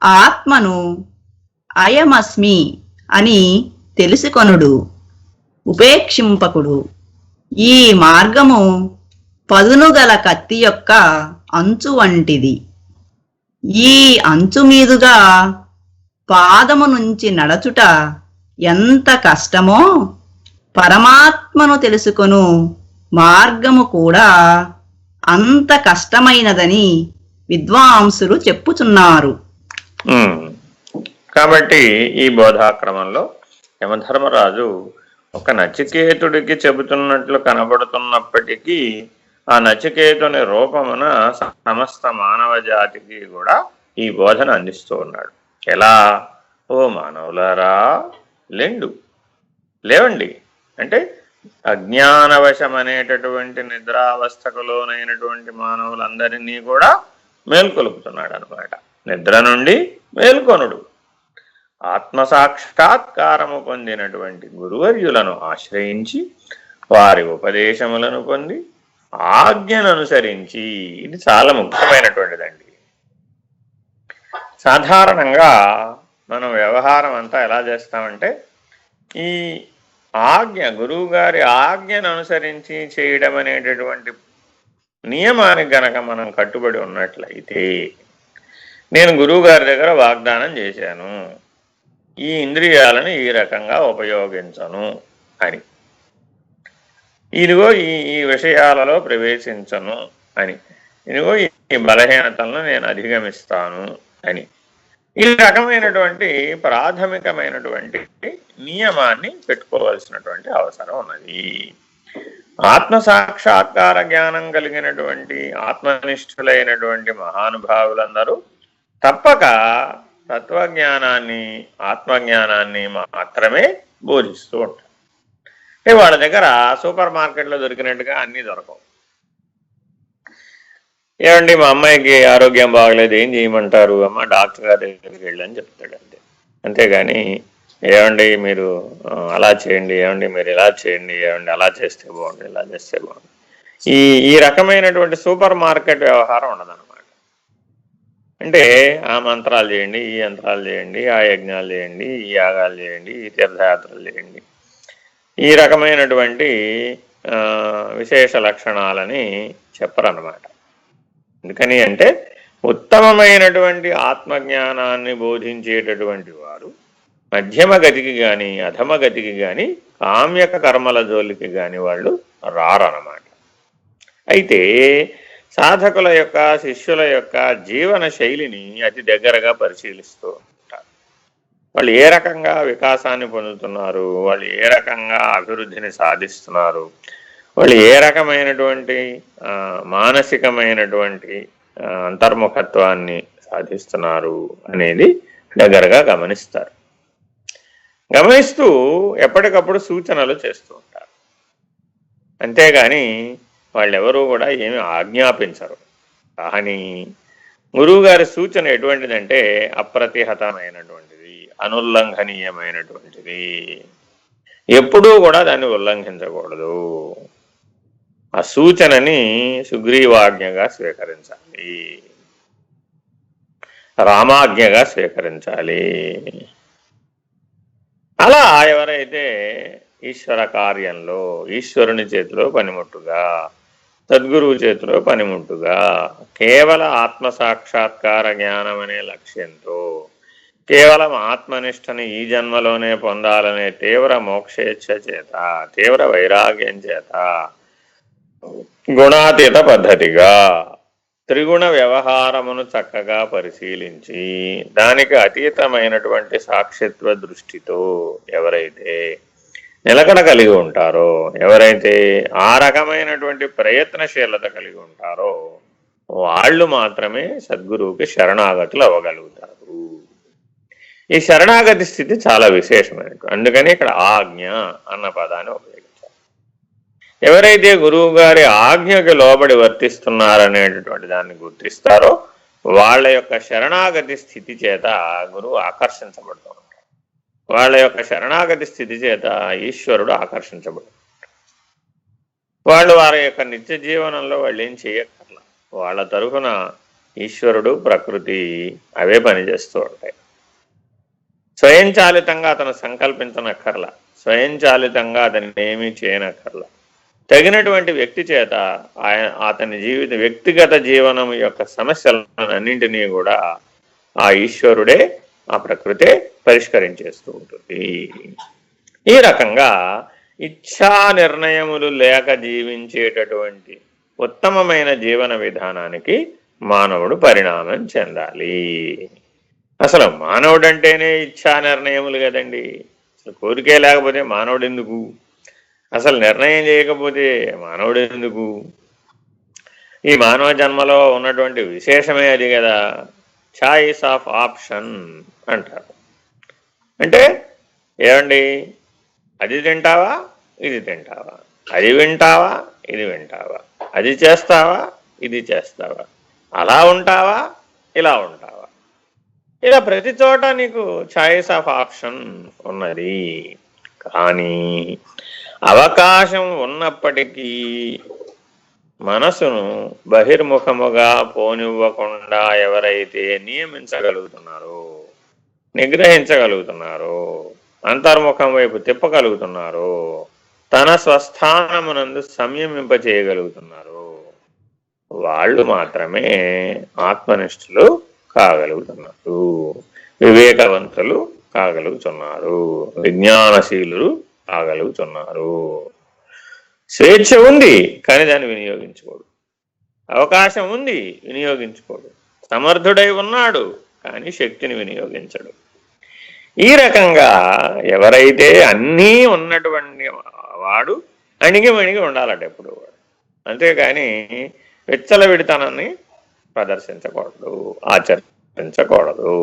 ఆత్మను అయమస్మి అని తెలుసుకొనుడు. ఉపేక్షింపకుడు. ఈ మార్గము పదునుగల కత్తి యొక్క అంచు వంటిది. ఈ అంచు మీదుగా పాదము నుంచి నడచుట ఎంత కష్టమో పరమాత్మను తెలుసుకొను మార్గము కూడా అంత కష్టమైనదని విద్వాంసులు చెప్పుచున్నారు. కాబట్టి ఈ బోధాక్రమంలో యమధర్మరాజు ఒక నచికేతుడికి చెబుతున్నట్లు కనబడుతున్నప్పటికీ ఆ నచికేతుని రూపమున సమస్త మానవ జాతికి కూడా ఈ బోధన అందిస్తూ ఉన్నాడు. ఎలా? ఓ మానవులారా, లెండు లేవండి అంటే అజ్ఞానవశం అనేటటువంటి నిద్రావస్థకు లోనైనటువంటి మానవులందరినీ కూడా మేల్కొలుపుతున్నాడు అనమాట. నిద్ర నుండి మేల్కొనుడు. ఆత్మసాక్షాత్కారము పొందినటువంటి గురువర్యులను ఆశ్రయించి వారి ఉపదేశములను పొంది ఆజ్ఞను అనుసరించి, ఇది చాలా ముఖ్యమైనటువంటిదండి. సాధారణంగా మనం వ్యవహారం అంతా ఎలా చేస్తామంటే ఈ ఆజ్ఞ, గురువు గారి ఆజ్ఞను అనుసరించి చేయడం అనేటటువంటి నియమానికి గనక మనం కట్టుబడి ఉన్నట్లయితే, నేను గురువు గారి దగ్గర వాగ్దానం చేశాను ఈ ఇంద్రియాలను ఈ రకంగా ఉపయోగించను అని, ఇదిగో ఈ విషయాలలో ప్రవేశించను అని, ఇదిగో ఈ బలహీనతలను నేను అధిగమిస్తాను అని, ఈ రకమైనటువంటి ప్రాథమికమైనటువంటి నియమాన్ని పెట్టుకోవాల్సినటువంటి అవసరం ఉన్నది. ఆత్మసాక్షాత్కార జ్ఞానం కలిగినటువంటి ఆత్మనిష్ఠులైనటువంటి మహానుభావులందరూ తప్పక తత్వజ్ఞానాన్ని, ఆత్మజ్ఞానాన్ని మాత్రమే బోధిస్తూ ఉంటారు. అంటే వాళ్ళ దగ్గర సూపర్ మార్కెట్లో దొరికినట్టుగా అన్నీ దొరకవు. ఏమండి మా అమ్మాయికి ఆరోగ్యం బాగలేదు, ఏం చేయమంటారు? అమ్మ డాక్టర్ గారి దగ్గరికి వెళ్ళని చెప్తాడు అంతే. అంతేగాని ఏమండి మీరు అలా చేయండి, ఏమండి మీరు ఇలా చేయండి, ఏమండి అలా చేస్తే బాగుంది, ఇలా చేస్తే బాగుంది, ఈ రకమైనటువంటి సూపర్ మార్కెట్ వ్యవహారం ఉండదన్నమాట. అంటే ఆ మంత్రాలు చేయండి, ఈ యంత్రాలు చేయండి, ఆ యజ్ఞాలు చేయండి, ఈ యాగాలు చేయండి, ఈ తీర్థయాత్రలు చేయండి, ఈ రకమైనటువంటి విశేష లక్షణాలని చెప్పరన్నమాట. ఎందుకని అంటే ఉత్తమమైనటువంటి ఆత్మజ్ఞానాన్ని బోధించేటటువంటి వారు మధ్యమ గతికి కానీ అధమ గతికి కానీ కామ్యక కర్మల జోలికి కానీ వాళ్ళు రారన్నమాట. అయితే సాధకుల యొక్క, శిష్యుల యొక్క జీవన శైలిని అతి దగ్గరగా పరిశీలిస్తూ ఉంటారు. వాళ్ళు ఏ రకంగా వికాసాన్ని పొందుతున్నారు, వాళ్ళు ఏ రకంగా అభివృద్ధిని సాధిస్తున్నారు, వాళ్ళు ఏ రకమైనటువంటి మానసికమైనటువంటి అంతర్ముఖత్వాన్ని సాధిస్తున్నారు అనేది దగ్గరగా గమనిస్తారు. గమనిస్తూ ఎప్పటికప్పుడు సూచనలు చేస్తూ ఉంటారు. అంతేగాని వాళ్ళెవరూ కూడా ఏమి ఆజ్ఞాపించరు. కానీ గురువుగారి సూచన ఎటువంటిదంటే అప్రతిహతమైనటువంటిది, అనుల్లంఘనీయమైనటువంటిది. ఎప్పుడూ కూడా దాన్ని ఉల్లంఘించకూడదు. ఆ సూచనని సుగ్రీవాజ్ఞగా స్వీకరించాలి, రామాజ్ఞగా స్వీకరించాలి. అలా ఎవరైతే ఈశ్వర కార్యంలో ఈశ్వరుని చేతిలో పనిముట్టుగా, సద్గురువు చేతిలో పనిముట్టుగా కేవల ఆత్మసాక్షాత్కార జ్ఞానం అనే లక్ష్యంతో కేవలం ఆత్మనిష్టని ఈ జన్మలోనే పొందాలనే తీవ్ర మోక్షేచ్ఛ చేత, తీవ్ర వైరాగ్యం చేత గుణాతీత పద్ధతిగా త్రిగుణ వ్యవహారమును చక్కగా పరిశీలించి దానికి అతీతమైనటువంటి సాక్షిత్వ దృష్టితో ఎవరైతే నిలకడ కలిగి ఉంటారో, ఎవరైతే ఆ రకమైనటువంటి ప్రయత్నశీలత కలిగి ఉంటారో వాళ్ళు మాత్రమే సద్గురువుకి శరణాగతులు అవ్వగలుగుతారు. ఈ శరణాగతి స్థితి చాలా విశేషమైనటువంటి, అందుకని ఇక్కడ ఆజ్ఞ అన్న పదాన్ని ఉపయోగించారు. ఎవరైతే గురువు గారి ఆజ్ఞకి లోబడి వర్తిస్తున్నారనేటటువంటి దాన్ని గుర్తిస్తారో వాళ్ళ యొక్క శరణాగతి స్థితి చేత గురువు ఆకర్షించబడుతూ ఉంటారు. వాళ్ళ యొక్క శరణాగతి స్థితి చేత ఈశ్వరుడు ఆకర్షించబడుతూ ఉంటారు. వాళ్ళు వారి యొక్క నిత్య జీవనంలో వాళ్ళు ఏం చేయక్కర్లా, వాళ్ళ తరఫున ఈశ్వరుడు ప్రకృతి అవే పనిచేస్తూ ఉంటాయి. స్వయంచాలితంగా అతను సంకల్పించనక్కర్లా, స్వయంచాలితంగా అతన్ని ఏమీ చేయనక్కర్లా. తగినటువంటి వ్యక్తి చేత అతని వ్యక్తిగత జీవనం యొక్క సమస్యలన్నింటినీ కూడా ఆ ఈశ్వరుడే, ఆ ప్రకృతే పరిష్కరించేస్తూ ఉంటుంది. ఈ రకంగా ఇచ్ఛా నిర్ణయములు లేక జీవించేటటువంటి ఉత్తమమైన జీవన విధానానికి మానవుడు పరిణామం చెందాలి. అసలు మానవుడు అంటేనే ఇచ్ఛా నిర్ణయములు కదండి. అసలు కోరికే లేకపోతే మానవుడు ఎందుకు? అసలు నిర్ణయం చేయకపోతే మానవుడు ఎందుకు? ఈ మానవ జన్మలో ఉన్నటువంటి విశేషమే అది కదా, చాయిస్ ఆఫ్ ఆప్షన్ అంటారు. అంటే ఏమండి, అది తింటావా, ఇది తింటావా, అది వింటావా, ఇది వింటావా, అది చేస్తావా, ఇది చేస్తావా, అలా ఉంటావా, ఇలా ఉంటావా, ఇలా ప్రతి చోట నీకు చాయిస్ ఆఫ్ ఆప్షన్ ఉన్నది. కానీ అవకాశం ఉన్నప్పటికీ మనసును బహిర్ముఖముగా పోనివ్వకుండా ఎవరైతే నియమించగలుగుతున్నారో, నిగ్రహించగలుగుతున్నారో, అంతర్ముఖం వైపు తిప్పగలుగుతున్నారో, తన స్వస్థానమునందు సంయమింపచేయగలుగుతున్నారో వాళ్ళు మాత్రమే ఆత్మనిష్ఠులు కాగలుగుతున్నారు, వివేకవంతులు కాగలుగుతున్నారు, విజ్ఞానశీలురు కాగలుగుతున్నారు. స్వేచ్ఛ ఉంది కానీ దాన్ని వినియోగించుకోడు, అవకాశం ఉంది వినియోగించుకోడు, సమర్థుడై ఉన్నాడు కానీ శక్తిని వినియోగించడు. ఈ రకంగా ఎవరైతే అన్నీ ఉన్నటువంటి వాడు అణిగి మణిగి ఉండాలట ఎప్పుడు వాడు, అంతేకాని విచ్చలవిడితనాన్ని ప్రదర్శించకూడదు, ఆచరించకూడదు.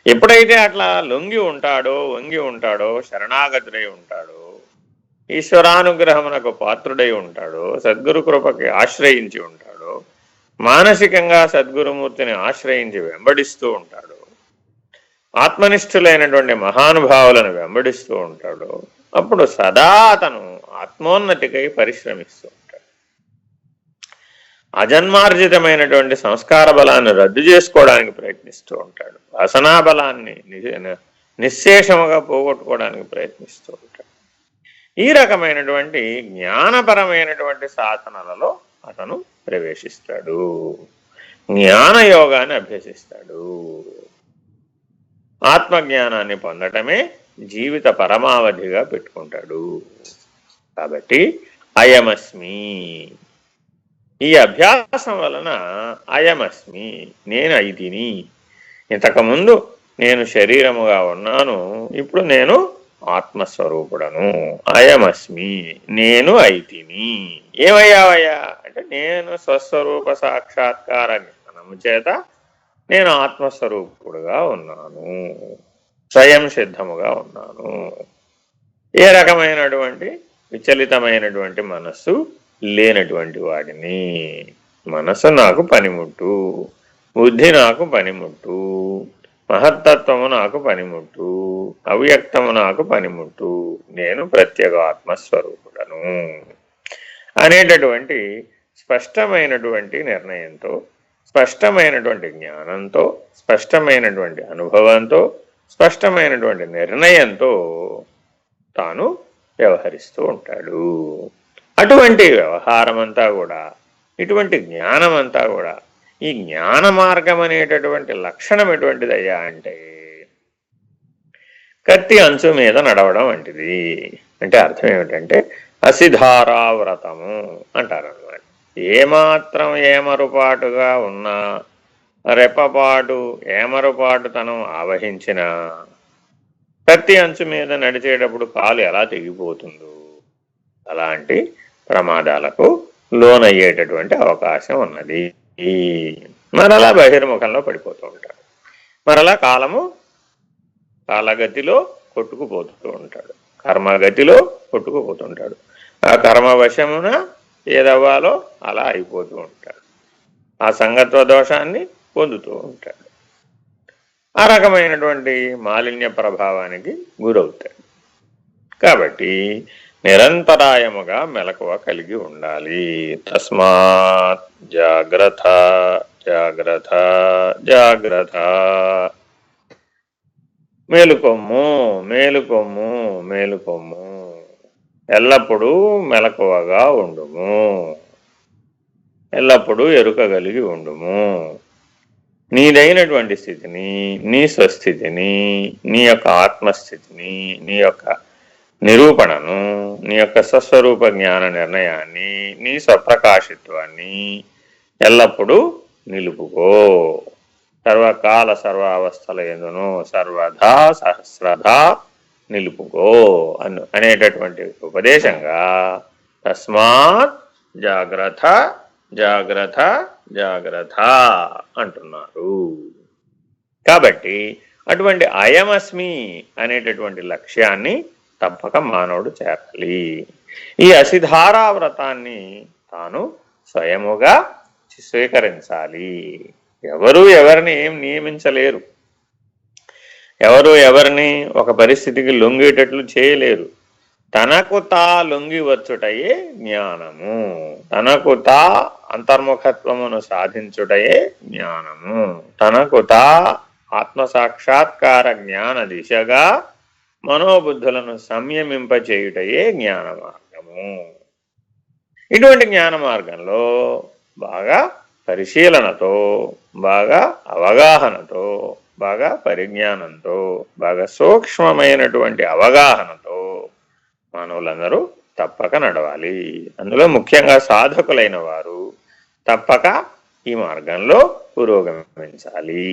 ఎప్పుడైతే అట్లా లొంగి ఉంటాడో, వంగి ఉంటాడో, శరణాగతుడై ఉంటాడో, ఈశ్వరానుగ్రహమునకు పాత్రుడై ఉంటాడో, సద్గురు కృపకి ఆశ్రయించి ఉంటాడో, మానసికంగా సద్గురుమూర్తిని ఆశ్రయించి వెంబడిస్తూ ఉంటాడో, ఆత్మనిష్ఠులైనటువంటి మహానుభావులను వెంబడిస్తూ ఉంటాడో, అప్పుడు సదా అతను ఆత్మోన్నతికై పరిశ్రమిస్తూ ఉంటాడు. అజన్మార్జితమైనటువంటి సంస్కార బలాన్ని రద్దు చేసుకోవడానికి ప్రయత్నిస్తూ ఉంటాడు, వాసనా బలాన్ని నిశ్శేషముగా పోగొట్టుకోవడానికి ప్రయత్నిస్తూ ఉంటాడు. ఈ రకమైనటువంటి జ్ఞానపరమైనటువంటి సాధనలలో అతను ప్రవేశిస్తాడు, జ్ఞానయోగాన్ని అభ్యసిస్తాడు. ఆత్మజ్ఞానాన్ని పొందటమే జీవిత పరమావధిగా పెట్టుకుంటాడు. కాబట్టి అయమస్మి, ఈ అభ్యాసం వలన అయమస్మి, నేను అయితిని, ఇంతకుముందు నేను శరీరముగా ఉన్నాను, ఇప్పుడు నేను ఆత్మస్వరూపుడను. అయమస్మి, నేను అయితిని. ఏమయ్యావయ్యా అంటే నేను స్వస్వరూప సాక్షాత్కార జ్ఞానము చేత నేను ఆత్మస్వరూపుడుగా ఉన్నాను, స్వయం సిద్ధముగా ఉన్నాను. ఏ రకమైనటువంటి విచలితమైనటువంటి మనస్సు లేనటువంటి వాడిని. మనసు నాకు పనిముట్టు, బుద్ధి నాకు పనిముట్టు, మహత్తత్వము నాకు పనిముట్టు, అవ్యక్తము నాకు పనిముట్టు, నేను ప్రత్యేగాత్మస్వరూపుడను అనేటటువంటి స్పష్టమైనటువంటి నిర్ణయంతో, స్పష్టమైనటువంటి జ్ఞానంతో, స్పష్టమైనటువంటి అనుభవంతో, స్పష్టమైనటువంటి నిర్ణయంతో తాను వ్యవహరిస్తూ ఉంటాడు. అటువంటి వ్యవహారం అంతా కూడా, ఇటువంటి జ్ఞానం అంతా కూడా, ఈ జ్ఞాన మార్గం అనేటటువంటి లక్షణం ఎటువంటిదయ్యా అంటే కత్తి అంచు మీద నడవడం వంటిది. అంటే అర్థం ఏమిటంటే అసిధారావ్రతము అంటారన్నమాట. ఏమాత్రం ఏమరుపాటుగా ఉన్నా, రెప్పపాటు ఏమరుపాటు తనం ఆవహించిన కత్తి అంచు మీద నడిచేటప్పుడు కాలు ఎలా తెగిపోతుందో అలాంటి ప్రమాదాలకు లోనయ్యేటటువంటి అవకాశం ఉన్నది. మరలా బహిర్ముఖంలో పడిపోతూ ఉంటాడు, మరలా కాలగతిలో కొట్టుకుపోతూ ఉంటాడు, కర్మగతిలో కొట్టుకుపోతుంటాడు. ఆ కర్మవశమున ఏదవ్వాలో అలా అయిపోతూ ఉంటాడు, ఆ సంగత్వ దోషాన్ని పొందుతూ ఉంటాడు, ఆ రకమైనటువంటి మాలిన్య ప్రభావానికి గురవుతాడు. కాబట్టి నిరంతరాయముగా మెలకువ కలిగి ఉండాలి. తస్మాత్ జాగ్రత్త జాగ్రత్త జాగ్రత్త. మేలుకొమ్ము మేలుకొమ్ము మేలుకొమ్ము, ఎల్లప్పుడూ మెలకువగా ఉండుము, ఎల్లప్పుడూ ఎరుకగలిగి ఉండుము. నీదైనటువంటి స్థితిని, నీ స్వస్థితిని, నీ యొక్క ఆత్మస్థితిని, నీ యొక్క నిరూపణను, నీ యొక్క స్వస్వరూప జ్ఞాన నిర్ణయాన్ని, నీ స్వప్రకాశిత్వాన్ని ఎల్లప్పుడూ నిలుపుకో. సర్వకాల సర్వావస్థల యందును సర్వదా సహస్రదా నిలుపుకో అనేటటువంటి ఉపదేశంగా తస్మాత్ జాగ్రత్త జాగ్రత్త జాగ్రత్త అంటున్నారు. కాబట్టి అటువంటి అయమస్మి అనేటటువంటి లక్ష్యాన్ని తప్పక మానవుడు చేరాలి. ఈ అసిధారావ్రతాన్ని తాను స్వయముగా స్వీకరించాలి. ఎవరు ఎవరిని ఏం నియమించలేరు, ఎవరు ఎవరిని ఒక పరిస్థితికి లొంగేటట్లు చేయలేరు. తనకు తా లొంగి వచ్చుటయే జ్ఞానము, తనకు తా అంతర్ముఖత్వమును సాధించుటయే జ్ఞానము, తనకు తా ఆత్మసాక్షాత్కార జ్ఞాన దిశగా మనోబుద్ధులను సంయమింపచేయుటయే జ్ఞాన మార్గము. ఇటువంటి జ్ఞాన మార్గంలో బాగా పరిశీలనతో, బాగా అవగాహనతో, బాగా పరిజ్ఞానంతో, బాగా సూక్ష్మమైనటువంటి అవగాహనతో మానవులందరూ తప్పక నడవాలి. అందులో ముఖ్యంగా సాధకులైన వారు తప్పక ఈ మార్గంలో పురోగమించాలి.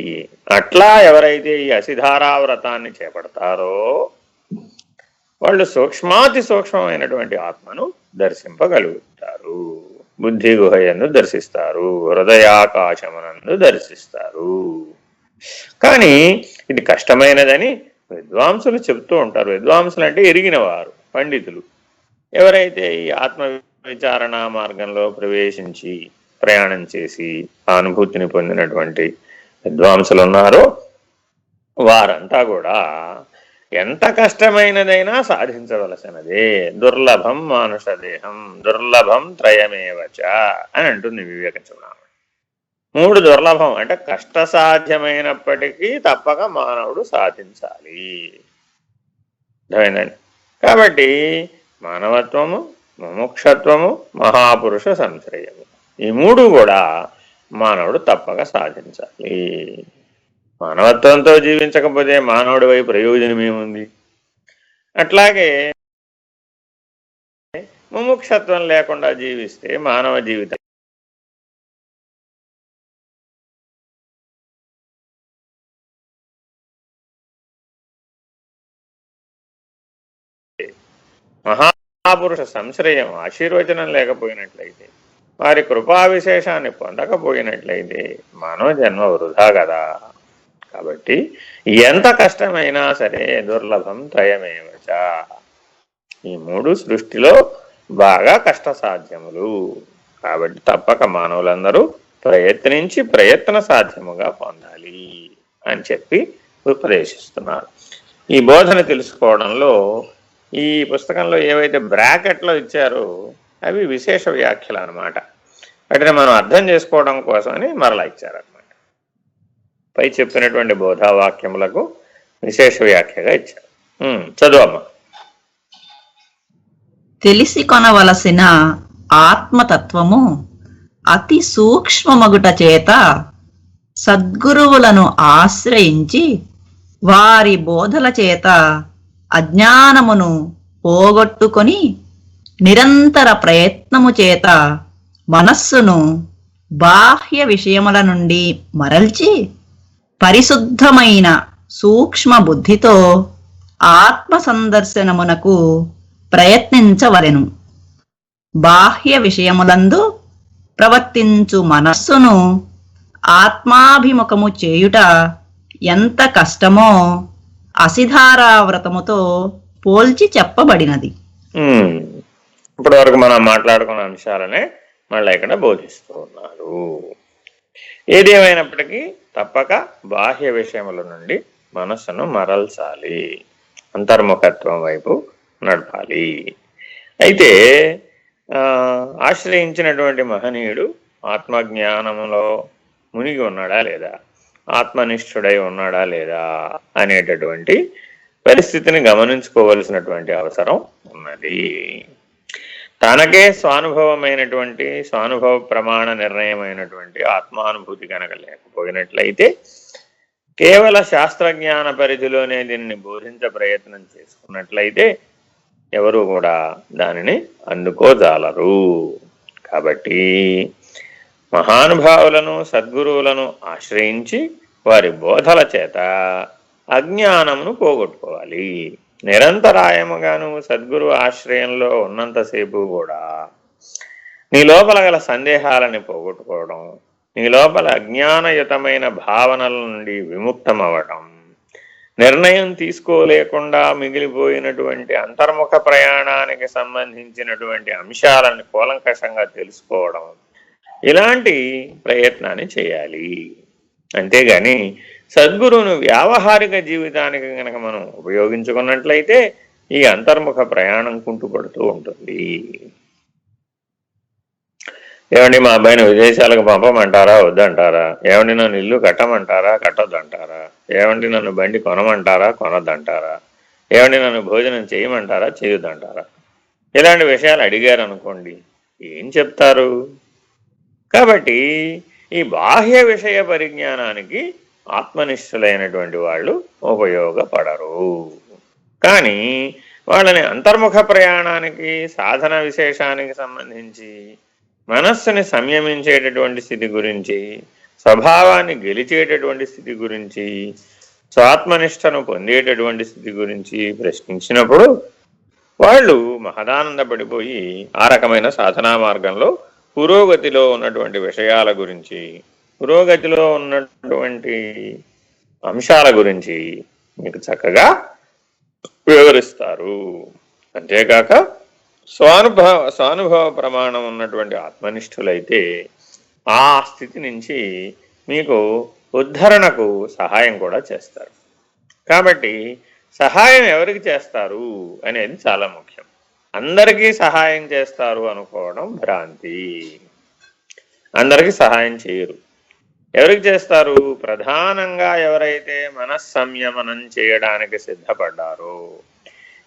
అట్లా ఎవరైతే ఈ అసిధారావ్రతాన్ని చేపడతారో వాళ్ళు సూక్ష్మాతి సూక్ష్మమైనటువంటి ఆత్మను దర్శింపగలుగుతారు, బుద్ధి గుహయందు దర్శిస్తారు, హృదయాకాశమునందు దర్శిస్తారు. కానీ ఇది కష్టమైనదని విద్వాంసులు చెబుతూ ఉంటారు. విద్వాంసులు అంటే ఎరిగిన వారు, పండితులు. ఎవరైతే ఈ ఆత్మ విచారణ మార్గంలో ప్రవేశించి ప్రయాణం చేసి అనుభూతిని పొందినటువంటి విద్వాంసులు ఉన్నారో వారంతా కూడా ఎంత కష్టమైనదైనా సాధించవలసినదే. దుర్లభం మానుష దేహం దుర్లభం త్రయమేవచ అని అంటుంది వివేక చూడమణి. 3 దుర్లభం అంటే కష్టసాధ్యమైనప్పటికీ తప్పక మానవుడు సాధించాలి. అర్థమైందండి? కాబట్టి మానవత్వము, ముముక్షత్వము, మహాపురుష సంశ్రయము, ఈ 3 కూడా మానవుడు తప్పక సాధించాలి. మానవత్వంతో జీవించకపోతే మానవుడి వైపు ప్రయోజనం ఏముంది? అట్లాగే ముముక్షత్వం లేకుండా జీవిస్తే మానవ జీవితం మహాపురుష సంశ్రయం ఆశీర్వచనం లేకపోయినట్లయితే, వారి కృపా విశేషాన్ని పొందకపోయినట్లయితే మానవ జన్మ వృధా కదా. కాబట్టి ఎంత కష్టమైనా సరే దుర్లభం త్రయమేవచ, ఈ 3 సృష్టిలో బాగా కష్టసాధ్యములు. కాబట్టి తప్పక మానవులందరూ ప్రయత్నించి ప్రయత్న సాధ్యముగా పొందాలి అని చెప్పి ఉపదేశిస్తున్నారు. ఈ బోధన తెలుసుకోవడంలో ఈ పుస్తకంలో ఏవైతే బ్రాకెట్లో ఇచ్చారో అవి విశేష వ్యాఖ్యలు అన్నమాట. వాటిని మనం అర్థం చేసుకోవడం కోసమని మరలా ఇచ్చారనమాట. పై చెప్పినటువంటి బోధావాక్యములకు విశేష వ్యాఖ్యగా ఇచ్చారు. చదువమ్మా. తెలిసి కొనవలసిన ఆత్మతత్వము అతి సూక్ష్మమగుట చేత సద్గురువులను ఆశ్రయించి వారి బోధల చేత అజ్ఞానమును పోగొట్టుకొని నిరంతర ప్రయత్నము చేత మనస్సును బాహ్య విషయముల నుండి మరల్చి పరిశుద్ధమైన సూక్ష్మ బుద్ధితో ఆత్మ సందర్శనమునకు ప్రయత్నించవలెను. బాహ్య విషయములందు ప్రవర్తించు మనస్సును ఆత్మాభిముఖము చేయుట ఎంత కష్టమో అసిధారావ్రతముతో పోల్చి చెప్పబడినది. ఇప్పటి వరకు మనం మాట్లాడుకున్న అంశాలనే మళ్ళీ ఇక్కడ బోధిస్తూ ఉన్నారు. ఏది ఏమైనప్పటికీ తప్పక బాహ్య విషయముల నుండి మనస్సును మరల్చాలి, అంతర్ముఖత్వం వైపు నడపాలి. అయితే ఆశ్రయించినటువంటి మహనీయుడు ఆత్మజ్ఞానములో మునిగి ఉన్నాడా లేదా, ఆత్మనిష్ఠుడై ఉన్నాడా లేదా అనేటటువంటి పరిస్థితిని గమనించుకోవలసినటువంటి అవసరం ఉన్నది. తనకే స్వానుభవమైనటువంటి స్వానుభవ ప్రమాణ నిర్ణయమైనటువంటి ఆత్మానుభూతి కనుక లేకపోయినట్లయితే కేవల శాస్త్రజ్ఞాన పరిధిలోనే దీనిని బోధించ ప్రయత్నం చేసుకున్నట్లయితే ఎవరు కూడా దానిని అందుకోజాలరు. కాబట్టి మహానుభావులను సద్గురువులను ఆశ్రయించి వారి బోధల చేత అజ్ఞానమును పోగొట్టుకోవాలి. నిరంతరాయముగాను సద్గురు ఆశ్రయంలో ఉన్నంతసేపు కూడా నీ లోపల గల సందేహాలని పోగొట్టుకోవడం, నీ లోపల అజ్ఞానయుతమైన భావనల నుండి విముక్తమవ్వడం, నిర్ణయం తీసుకోలేకుండా మిగిలిపోయినటువంటి అంతర్ముఖ ప్రయాణానికి సంబంధించినటువంటి అంశాలను కూలంకషంగా తెలుసుకోవడం, ఇలాంటి ప్రయత్నాన్ని చేయాలి. అంతేగాని సద్గురువును వ్యావహారిక జీవితానికి కనుక మనం ఉపయోగించుకున్నట్లయితే ఈ అంతర్ముఖ ప్రయాణం కుంటుపడుతూ ఉంటుంది. ఏమండి మా అబ్బాయిని విదేశాలకు పంపమంటారా వద్దంటారా, ఏమండి నన్ను ఇల్లు కట్టమంటారా కట్టొద్దంటారా, ఏమండి నన్ను బండి కొనమంటారా కొనొద్దంటారా, ఏమండి నన్ను భోజనం చేయమంటారా చేయొద్దంటారా, ఇలాంటి విషయాలు అడిగారు అనుకోండి ఏం చెప్తారు? కాబట్టి ఈ బాహ్య విషయ పరిజ్ఞానానికి ఆత్మనిష్ఠులైనటువంటి వాళ్ళు ఉపయోగపడరు. కానీ వాళ్ళని అంతర్ముఖ ప్రయాణానికి సాధన విశేషానికి సంబంధించి మనస్సుని సంయమించేటటువంటి స్థితి గురించి, స్వభావాన్ని గెలిచేటటువంటి స్థితి గురించి, స్వాత్మనిష్టను పొందేటటువంటి స్థితి గురించి ప్రశ్నించినప్పుడు వాళ్ళు మహదానందపడిపోయి ఆ రకమైన సాధనా మార్గంలో పురోగతిలో ఉన్నటువంటి విషయాల గురించి, పురోగతిలో ఉన్నటువంటి అంశాల గురించి మీకు చక్కగా వివరిస్తారు. అంతేకాక స్వానుభవ ప్రమాణం ఉన్నటువంటి ఆత్మనిష్ఠులైతే ఆ స్థితి నుంచి మీకు ఉద్ధరణకు సహాయం కూడా చేస్తారు. కాబట్టి సహాయం ఎవరికి చేస్తారు అనేది చాలా ముఖ్యం. అందరికీ సహాయం చేస్తారు అనుకోవడం భ్రాంతి. అందరికీ సహాయం చేయరు. ఎవరికి చేస్తారు? ప్రధానంగా ఎవరైతే మనస్సంయమనం చేయడానికి సిద్ధపడ్డారో,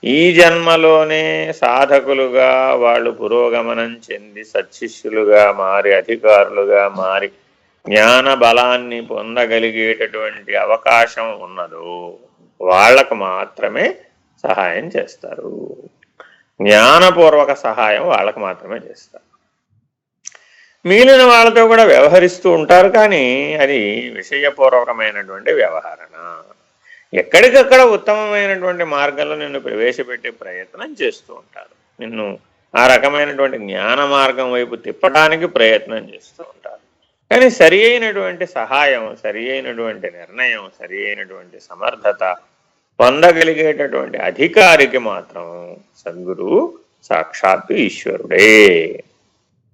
ఈ జన్మలోనే సాధకులుగా వాళ్ళు పురోగమనం చెంది సత్శిష్యులుగా మారి అధికారులుగా మారి జ్ఞాన బలాన్ని పొందగలిగేటటువంటి అవకాశం ఉన్నదో వాళ్లకు మాత్రమే సహాయం చేస్తారు. జ్ఞానపూర్వక సహాయం వాళ్ళకు మాత్రమే చేస్తారు. మిగిలిన వాళ్ళతో కూడా వ్యవహరిస్తూ ఉంటారు, కానీ అది విషయపూర్వకమైనటువంటి వ్యవహరణ. ఎక్కడికక్కడ ఉత్తమమైనటువంటి మార్గంలో నిన్ను ప్రవేశపెట్టే ప్రయత్నం చేస్తూ ఉంటారు. నిన్ను ఆ రకమైనటువంటి జ్ఞాన మార్గం వైపు తిప్పడానికి ప్రయత్నం చేస్తూ ఉంటారు. కానీ సరి అయినటువంటి సహాయం, సరి అయినటువంటి నిర్ణయం, సరి అయినటువంటి సమర్థత పొందగలిగేటటువంటి అధికారికి మాత్రం సద్గురువు సాక్షాత్తు ఈశ్వరుడే.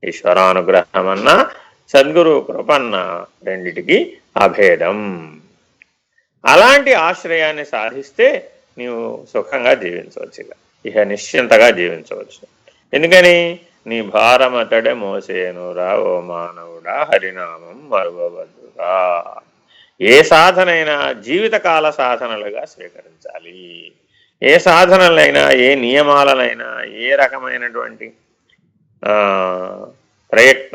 ఈశ్వరానుగ్రహమన్నా సద్గురు కృపన్న రెండిటికి అభేదం. అలాంటి ఆశ్రయాన్ని సాధిస్తే నీవు సుఖంగా జీవించవచ్చు, ఇక నిశ్చింతగా జీవించవచ్చు. ఎందుకని నీ భారమతడే మోసేను రావో మానవుడా హరినామం మరువవద్దుగా. ఏ సాధనైనా జీవితకాల సాధనలుగా స్వీకరించాలి. ఏ సాధనలైనా, ఏ నియమాలనైనా, ఏ రకమైనటువంటి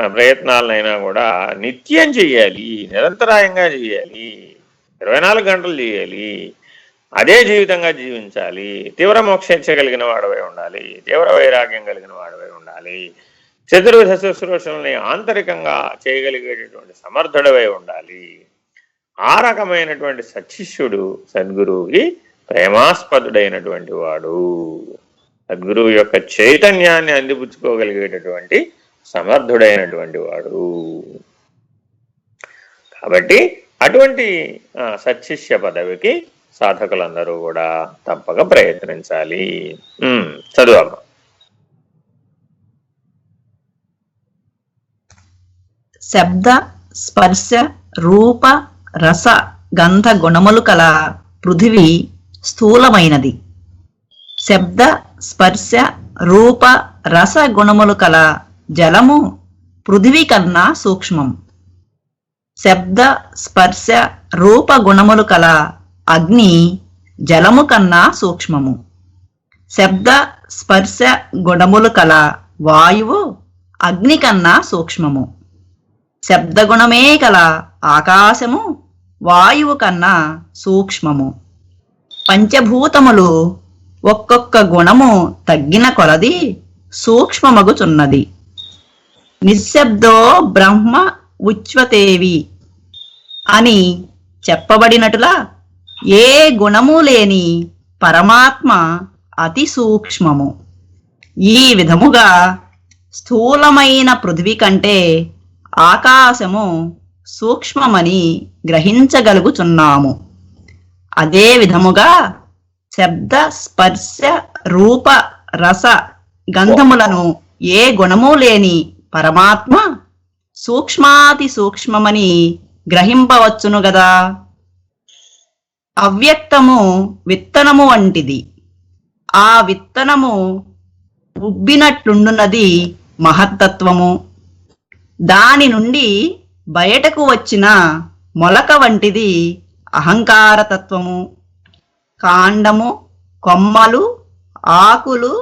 ప్రయత్నాలనైనా కూడా నిత్యం చెయ్యాలి, నిరంతరాయంగా చెయ్యాలి, 24 గంటలు చేయాలి. అదే జీవితంగా జీవించాలి. తీవ్ర మోక్షేచ్ఛ కలిగిన వాడవై ఉండాలి, తీవ్ర వైరాగ్యం కలిగిన వాడవై ఉండాలి, చతుర్విధ శుశ్రూషల్ని ఆంతరికంగా చేయగలిగేటటువంటి సమర్థుడవై ఉండాలి. ఆ రకమైనటువంటి సత్శిష్యుడు సద్గురువుకి ప్రేమాస్పదుడైనటువంటి వాడు, సద్గురువు యొక్క చైతన్యాన్ని అందిపుచ్చుకోగలిగేటటువంటి సమర్థుడైనటువంటి వాడు. కాబట్టి అటువంటి సత్శిష్య పదవికి సాధకులందరూ కూడా తప్పక ప్రయత్నించాలి. చదువమ్మ. శబ్ద స్పర్శ రూప రస గంధ గుణములు కల పృథివీ స్థూలమైనది. శబ్ద స్పర్శ రూప రస గుణములు కల జలము పృథివీ కన్నా సూక్ష్మం. శబ్ద స్పర్శ రూప గుణములు కల అగ్ని జలము కన్నా సూక్ష్మము. శబ్ద స్పర్శ గుణములు కల వాయువు అగ్ని కన్నా సూక్ష్మము. శబ్దగుణమే కల ఆకాశము వాయువు కన్నా సూక్ష్మము. పంచభూతములు ఒక్కొక్క గుణము తగ్గిన కొలది సూక్ష్మమగుచున్నది. నిశ్శబ్దో బ్రహ్మ ఉచ్వతేవి అని చెప్పబడినట్లుగా ఏ గుణము లేని పరమాత్మ అతి సూక్ష్మము. ఈ విధముగా స్థూలమైన పృథివీ కంటే ఆకాశము సూక్ష్మమని గ్రహించగలుగుచున్నాము. అదే విధముగా శబ్ద స్పర్శ రూప రస గంధములను ఏ గుణము లేని పరమాత్మ సూక్ష్మాతి సూక్ష్మమని గ్రహింపవచ్చును గదా. అవ్యక్తము విత్తనము వంటిది. ఆ విత్తనము ఉబ్బినట్లుండున్నది మహత్తత్వము. దాని నుండి బయటకు వచ్చిన మొలక వంటిది అహంకారతత్వము. కాండము, కొమ్మలు, ఆకులు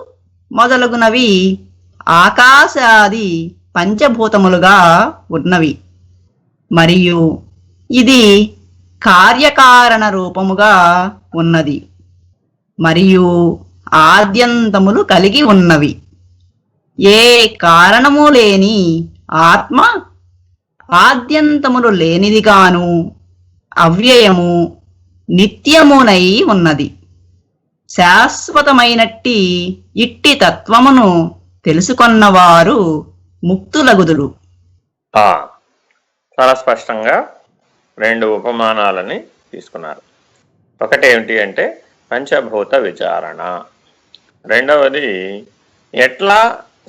మొదలగునవి ఆకాశాది పంచభూతములుగా ఉన్నవి. మరియు ఇది కార్యకారణ రూపముగా ఉన్నది. మరియు ఆద్యంతములు కలిగి ఉన్నవి. ఏ కారణము లేని ఆత్మ ఆద్యంతములు లేనిదిగాను అవ్యయము నిత్యమునై ఉన్నది. శాశ్వతమైనట్టి ఇట్టి తత్వమును తెలుసుకొన్నవారు ముక్తులగుదురు. చాలా స్పష్టంగా 2 ఉపమానాలని తీసుకున్నారు. ఒకటేమిటి అంటే పంచభూత విచారణ, రెండవది ఎట్లా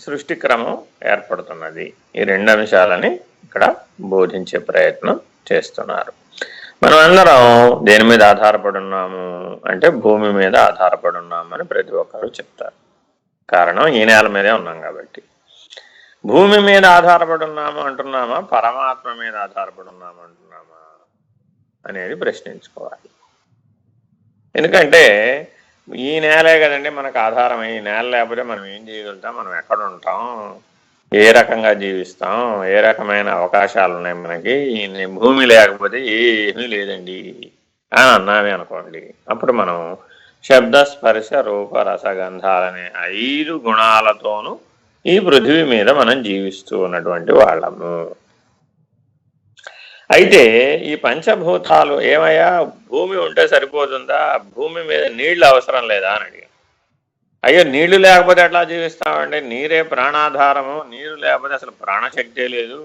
సృష్టి క్రమం ఏర్పడుతున్నది. ఈ 2 అంశాలని ఇక్కడ బోధించే ప్రయత్నం చేస్తున్నారు. మనం అందరం దేని మీద ఆధారపడి ఉన్నాము అంటే భూమి మీద ఆధారపడి ఉన్నామని ప్రతి ఒక్కరు చెప్తారు. కారణం ఈ నేల మీదే ఉన్నాం కాబట్టి. భూమి మీద ఆధారపడి ఉన్నాము అంటున్నామా, పరమాత్మ మీద ఆధారపడి ఉన్నాము అంటున్నామా అనేది ప్రశ్నించుకోవాలి. ఎందుకంటే ఈ నేలే కదండి మనకు ఆధారం. ఈ నేల లేకపోతే మనం ఏం చేయగలుగుతాం, మనం ఎక్కడ ఉంటాం, ఏ రకంగా జీవిస్తాం, ఏ రకమైన అవకాశాలు ఉన్నాయి మనకి. ఈ భూమి లేకపోతే ఏమీ లేదండి అని అన్నామే అనుకోండి, అప్పుడు మనం శబ్ద స్పర్శ రూప రసగంధాలనే 5 గుణాలతోనూ ఈ పృథివీ మీద మనం జీవిస్తూ ఉన్నటువంటి వాళ్ళము. అయితే ఈ పంచభూతాలు ఏమయ్యా భూమి ఉంటే సరిపోతుందా, భూమి మీద నీళ్లు అవసరం లేదా అని అడిగాను. అయ్యో నీళ్లు లేకపోతే ఎట్లా జీవిస్తామంటే నీరే ప్రాణాధారము, నీరు లేకపోతే అసలు ప్రాణశక్తే లేదు,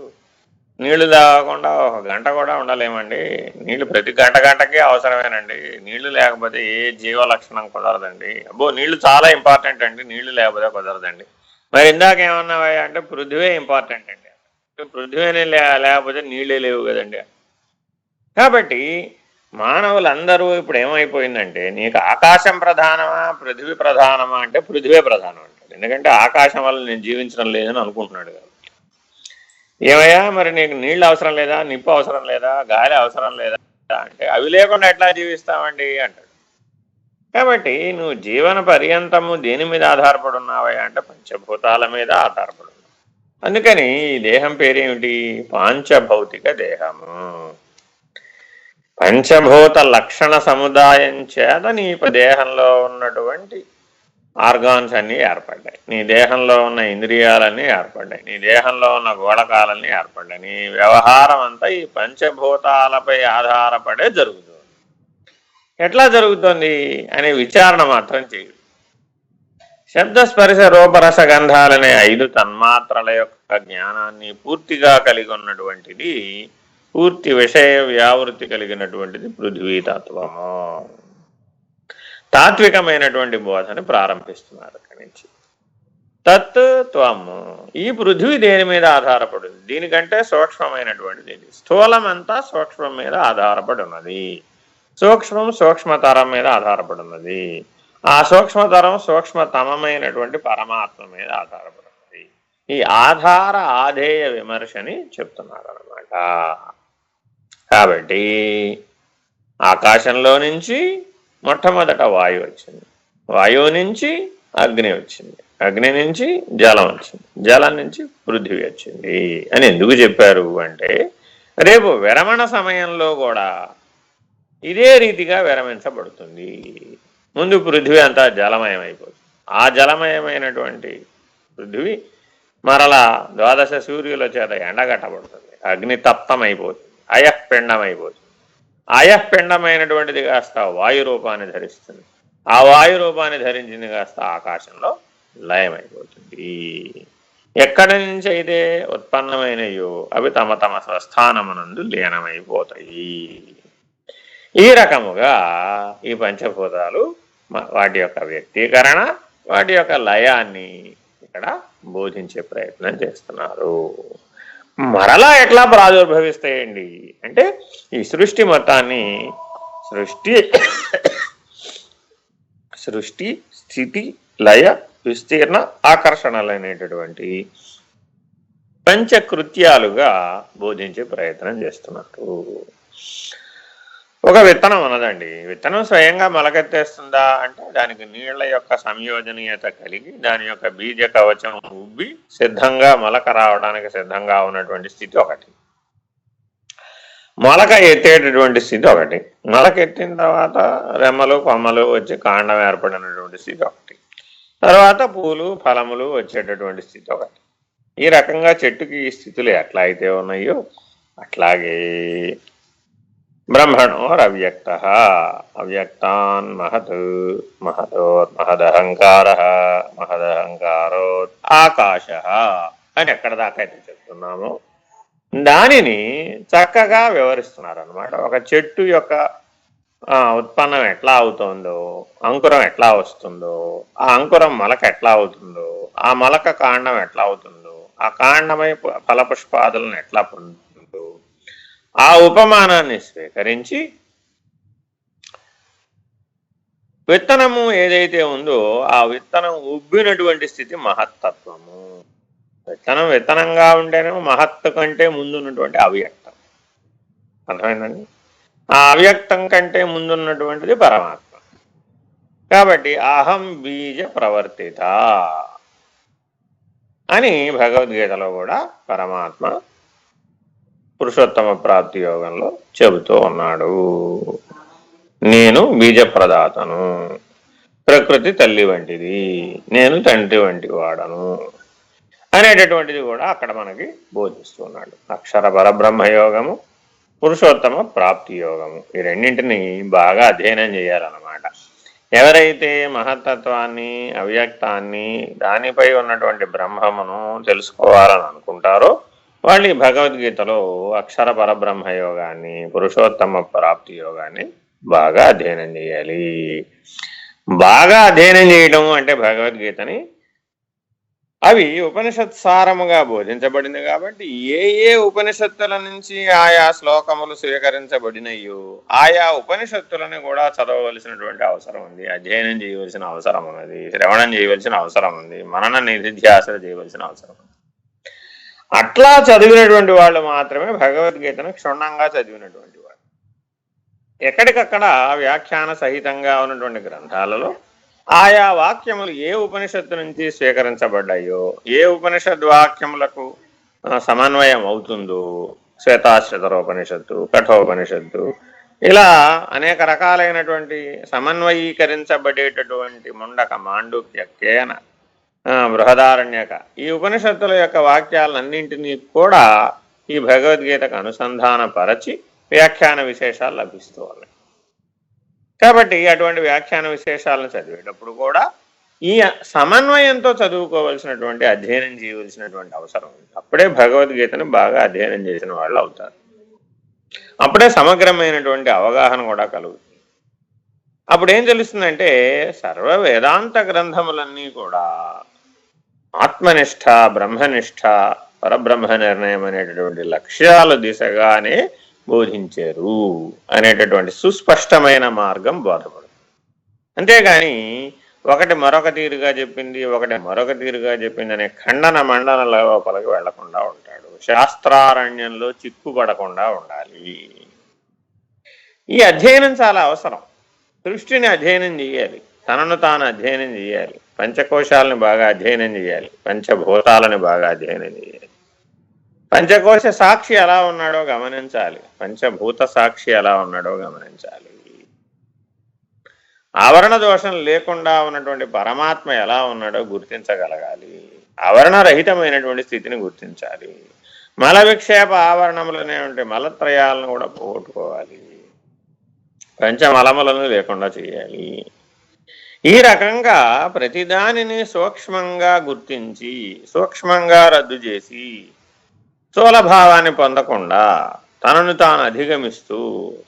నీళ్లు తాగకుండా 1 గంట కూడా ఉండలేమండి, నీళ్లు ప్రతి గంటకే అవసరమేనండి, నీళ్లు లేకపోతే ఏ జీవ లక్షణం కుదరదండి. అబ్బో నీళ్లు చాలా ఇంపార్టెంట్ అండి, నీళ్లు లేకపోతే కుదరదండి. మరి ఇందాక ఏమన్నావా అంటే పృథివీ ఇంపార్టెంట్ అండి, పృథివీని లేకపోతే నీళ్ళే లేవు కదండి. కాబట్టి మానవులందరూ ఇప్పుడు ఏమైపోయిందంటే, నీకు ఆకాశం ప్రధానమా పృథివీ ప్రధానమా అంటే పృథివే ప్రధానం అంటాడు. ఎందుకంటే ఆకాశం వల్ల నేను జీవించడం లేదని అనుకుంటున్నాడు కాబట్టి. ఏమయ్యా మరి నీకు నీళ్ళు అవసరం లేదా, నిప్పు అవసరం లేదా, గాలి అవసరం లేదా అంటే అవి లేకుండా ఎట్లా జీవిస్తామండి అంటాడు. కాబట్టి నువ్వు జీవన పర్యంతము దేని మీద ఆధారపడి ఉన్నావయ్యా అంటే పంచభూతాల మీద ఆధారపడి ఉన్నావు. అందుకని ఈ దేహం పేరేమిటి? పాంచభౌతిక దేహము. పంచభూత లక్షణ సముదాయం చేత నీ దేహంలో ఉన్నటువంటి ఆర్గాన్స్ అన్నీ ఏర్పడ్డాయి, నీ దేహంలో ఉన్న ఇంద్రియాలన్నీ ఏర్పడ్డాయి, నీ దేహంలో ఉన్న గోళకాలన్నీ ఏర్పడ్డాయి. నీ వ్యవహారం అంతా ఈ పంచభూతాలపై ఆధారపడే జరుగుతుంది. ఎట్లా జరుగుతుంది అనే విచారణ మాత్రం చేయదు. శబ్దస్పర్శ రూపరస గంధాలనే 5 తన్మాత్రల యొక్క జ్ఞానాన్ని పూర్తిగా కలిగి ఉన్నటువంటిది, పూర్తి విషయ వ్యావృతి కలిగినటువంటిది పృథ్వీతత్వము. తాత్వికమైనటువంటి బోధని ప్రారంభిస్తున్నారు అక్కడి నుంచి. తత్ త్వము, ఈ పృథ్వీ దేని మీద ఆధారపడింది? దీనికంటే సూక్ష్మమైనటువంటిది ఇది. స్థూలమంతా సూక్ష్మం మీద ఆధారపడి ఉన్నది, సూక్ష్మం సూక్ష్మతరం మీద ఆధారపడి ఉన్నది, ఆ సూక్ష్మతరం సూక్ష్మతమమైనటువంటి పరమాత్మ మీద ఆధారపడి ఉన్నది. ఈ ఆధార ఆధేయ విమర్శని చెప్తున్నారు అన్నమాట. కాబట్టి ఆకాశంలో నుంచి మొట్టమొదట వాయువు వచ్చింది, వాయువు నుంచి అగ్ని వచ్చింది, అగ్ని నుంచి జలం వచ్చింది, జలం నుంచి పృథివీ వచ్చింది అని ఎందుకు చెప్పారు అంటే, రేపు విరమణ సమయంలో కూడా ఇదే రీతిగా విరమించబడుతుంది. ముందు పృథివీ అంతా జలమయమైపోతుంది. ఆ జలమయమైనటువంటి పృథివీ మరలా 12 సూర్యుల చేత ఎండగట్టబడుతుంది, అగ్నితప్తమైపోతుంది, అయఃపిండమైపోతుంది. అయఃపిండమైనటువంటిది కాస్త వాయు రూపాన్ని ధరిస్తుంది, ఆ వాయు రూపాన్ని ధరించింది కాస్త ఆకాశంలో లయమైపోతుంది. ఎక్కడి నుంచి అయితే ఉత్పన్నమైనయో అవి తమ తమ స్వస్థానమునందు లీనమైపోతాయి. ఈ రకముగా ఈ పంచభూతాలు వాటి యొక్క వ్యక్తీకరణ, వాటి యొక్క లయాన్ని ఇక్కడ బోధించే ప్రయత్నం చేస్తున్నారు. మరలా ఎట్లా ప్రాదుర్భవిస్తాయండి అంటే, ఈ సృష్టి మొత్తాన్ని సృష్టి స్థితి లయ విస్తీర్ణ ఆకర్షణలు అనేటటువంటి పంచకృత్యాలుగా బోధించే ప్రయత్నం చేస్తున్నారు. ఒక విత్తనం ఉన్నదండి, విత్తనం స్వయంగా మొలకెత్తేస్తుందా అంటే దానికి నీళ్ల యొక్క సంయోజనీయత కలిగి దాని యొక్క బీజ కవచం ఉబ్బి సిద్ధంగా మొలక రావడానికి సిద్ధంగా ఉన్నటువంటి స్థితి ఒకటి, మొలక ఎత్తేటటువంటి స్థితి ఒకటి, మొలక ఎత్తిన తర్వాత రెమ్మలు కొమ్మలు వచ్చి కాండం ఏర్పడినటువంటి స్థితి ఒకటి, తర్వాత పూలు ఫలములు వచ్చేటటువంటి స్థితి ఒకటి. ఈ రకంగా చెట్టుకి ఈ స్థితులు ఎట్లా అయితే ఉన్నాయో అట్లాగే బ్రహ్మణోరవ్యక్త అవ్యక్తాన్ మహత్ మహదహంకార మహదహంకారోత్ ఆకాశ అని ఎక్కడ దాకా అయితే చెప్తున్నామో దానిని చక్కగా వివరిస్తున్నారు అన్నమాట. ఒక చెట్టు యొక్క ఉత్పన్నం ఎట్లా అవుతుందో, అంకురం ఎట్లా వస్తుందో, ఆ అంకురం మొలక ఎట్లా అవుతుందో, ఆ మొలక కాండం ఎట్లా అవుతుందో, ఆ కాండమై ఫలపుష్పాదులను ఎట్లా పొందుతుందో, ఆ ఉపమానాన్ని స్వీకరించి విత్తనము ఏదైతే ఉందో ఆ విత్తనం ఉబ్బినటువంటి స్థితి మహత్తత్వము. విత్తనం విత్తనంగా ఉంటేనేమో మహత్తు కంటే ముందున్నటువంటి అవ్యక్తం. అర్థమైందండి? ఆ అవ్యక్తం కంటే ముందున్నటువంటిది పరమాత్మ. కాబట్టి అహం బీజ ప్రవర్తిత అని భగవద్గీతలో కూడా పరమాత్మ పురుషోత్తమ ప్రాప్తి యోగంలో చెబుతూ ఉన్నాడు. నేను బీజప్రదాతను, ప్రకృతి తల్లి వంటిది, నేను తండ్రి వంటి వాడను అనేటటువంటిది కూడా అక్కడ మనకి బోధిస్తున్నాడు. అక్షర పరబ్రహ్మయోగము, పురుషోత్తమ ప్రాప్తి యోగము, ఈ రెండింటిని బాగా అధ్యయనం చేయాలన్నమాట. ఎవరైతే మహత్తత్వాన్ని అవ్యక్తాన్ని దానిపై ఉన్నటువంటి బ్రహ్మమును తెలుసుకోవాలని అనుకుంటారో వాళ్ళు ఈ భగవద్గీతలో అక్షర పరబ్రహ్మయోగాన్ని పురుషోత్తమ ప్రాప్తి యోగాన్ని బాగా అధ్యయనం చేయాలి. బాగా అధ్యయనం చేయడం అంటే భగవద్గీతని అవి ఉపనిషత్ సారముగా బోధించబడింది కాబట్టి ఏ ఏ ఉపనిషత్తుల నుంచి ఆయా శ్లోకములు స్వీకరించబడినయో ఆయా ఉపనిషత్తులను కూడా చదవవలసినటువంటి అవసరం ఉంది, అధ్యయనం చేయవలసిన అవసరం ఉన్నది, శ్రవణం చేయవలసిన అవసరం ఉంది, మనన నిధిధ్యాసన చేయవలసిన అవసరం ఉంది. అట్లా చదివినటువంటి వాళ్ళు మాత్రమే భగవద్గీతను క్షుణ్ణంగా చదివినటువంటి వాళ్ళు. ఎక్కడికక్కడ వ్యాఖ్యాన సహితంగా ఉన్నటువంటి గ్రంథాలలో ఆయా వాక్యములు ఏ ఉపనిషత్తు నుంచి స్వీకరించబడ్డాయో, ఏ ఉపనిషద్ వాక్యములకు సమన్వయం అవుతుందో, శ్వేతాశ్వతరోపనిషత్తు, కఠోపనిషత్తు, ఇలా అనేక రకాలైనటువంటి సమన్వయీకరించబడేటటువంటి ముండక, మాండూక్య, కేన, బృహదారణ్యక ఈ ఉపనిషత్తుల యొక్క వాక్యాలన్నింటినీ కూడా ఈ భగవద్గీతకు అనుసంధానపరచి వ్యాఖ్యాన విశేషాలు లభిస్తూ ఉన్నాయి. కాబట్టి అటువంటి వ్యాఖ్యాన విశేషాలను చదివేటప్పుడు కూడా ఈ సమన్వయంతో చదువుకోవలసినటువంటి అధ్యయనం చేయవలసినటువంటి అవసరం ఉంది. అప్పుడే భగవద్గీతను బాగా అధ్యయనం చేసిన వాళ్ళు అవుతారు. అప్పుడే సమగ్రమైనటువంటి అవగాహన కూడా కలుగుతుంది. అప్పుడేం తెలుస్తుందంటే సర్వ వేదాంత గ్రంథములన్నీ కూడా ఆత్మనిష్ట, బ్రహ్మనిష్ట, పరబ్రహ్మ నిర్ణయం అనేటటువంటి లక్ష్యాల దిశగానే బోధించారు అనేటటువంటి సుస్పష్టమైన మార్గం బోధపడుతుంది. అంతేగాని ఒకటి మరొక తీరుగా చెప్పింది, ఒకటి మరొక తీరుగా చెప్పింది అనే ఖండన మండన లోపలికి వెళ్లకుండా ఉంటాడు. శాస్త్రారణ్యంలో చిక్కుపడకుండా ఉండాలి. ఈ అధ్యయనం చాలా అవసరం. సృష్టిని అధ్యయనం చేయాలి, తనను తాను అధ్యయనం చేయాలి, పంచకోశాలను బాగా అధ్యయనం చేయాలి, పంచభూతాలను బాగా అధ్యయనం చేయాలి, పంచకోశ సాక్షి ఎలా ఉన్నాడో గమనించాలి, పంచభూత సాక్షి ఎలా ఉన్నాడో గమనించాలి, ఆవరణ దోషం లేకుండా ఉన్నటువంటి పరమాత్మ ఎలా ఉన్నాడో గుర్తించగలగాలి, ఆవరణ రహితమైనటువంటి స్థితిని గుర్తించాలి, మల విక్షేప ఆవరణములనేటువంటి మలత్రయాలను కూడా పోగొట్టుకోవాలి, పంచమలములను లేకుండా చేయాలి. ఈ రకంగా ప్రతిదానిని సూక్ష్మంగా గుర్తించి సూక్ష్మంగా రద్దు చేసి స్థూలభావాన్ని పొందకుండా తనను తాను అధిగమిస్తూ,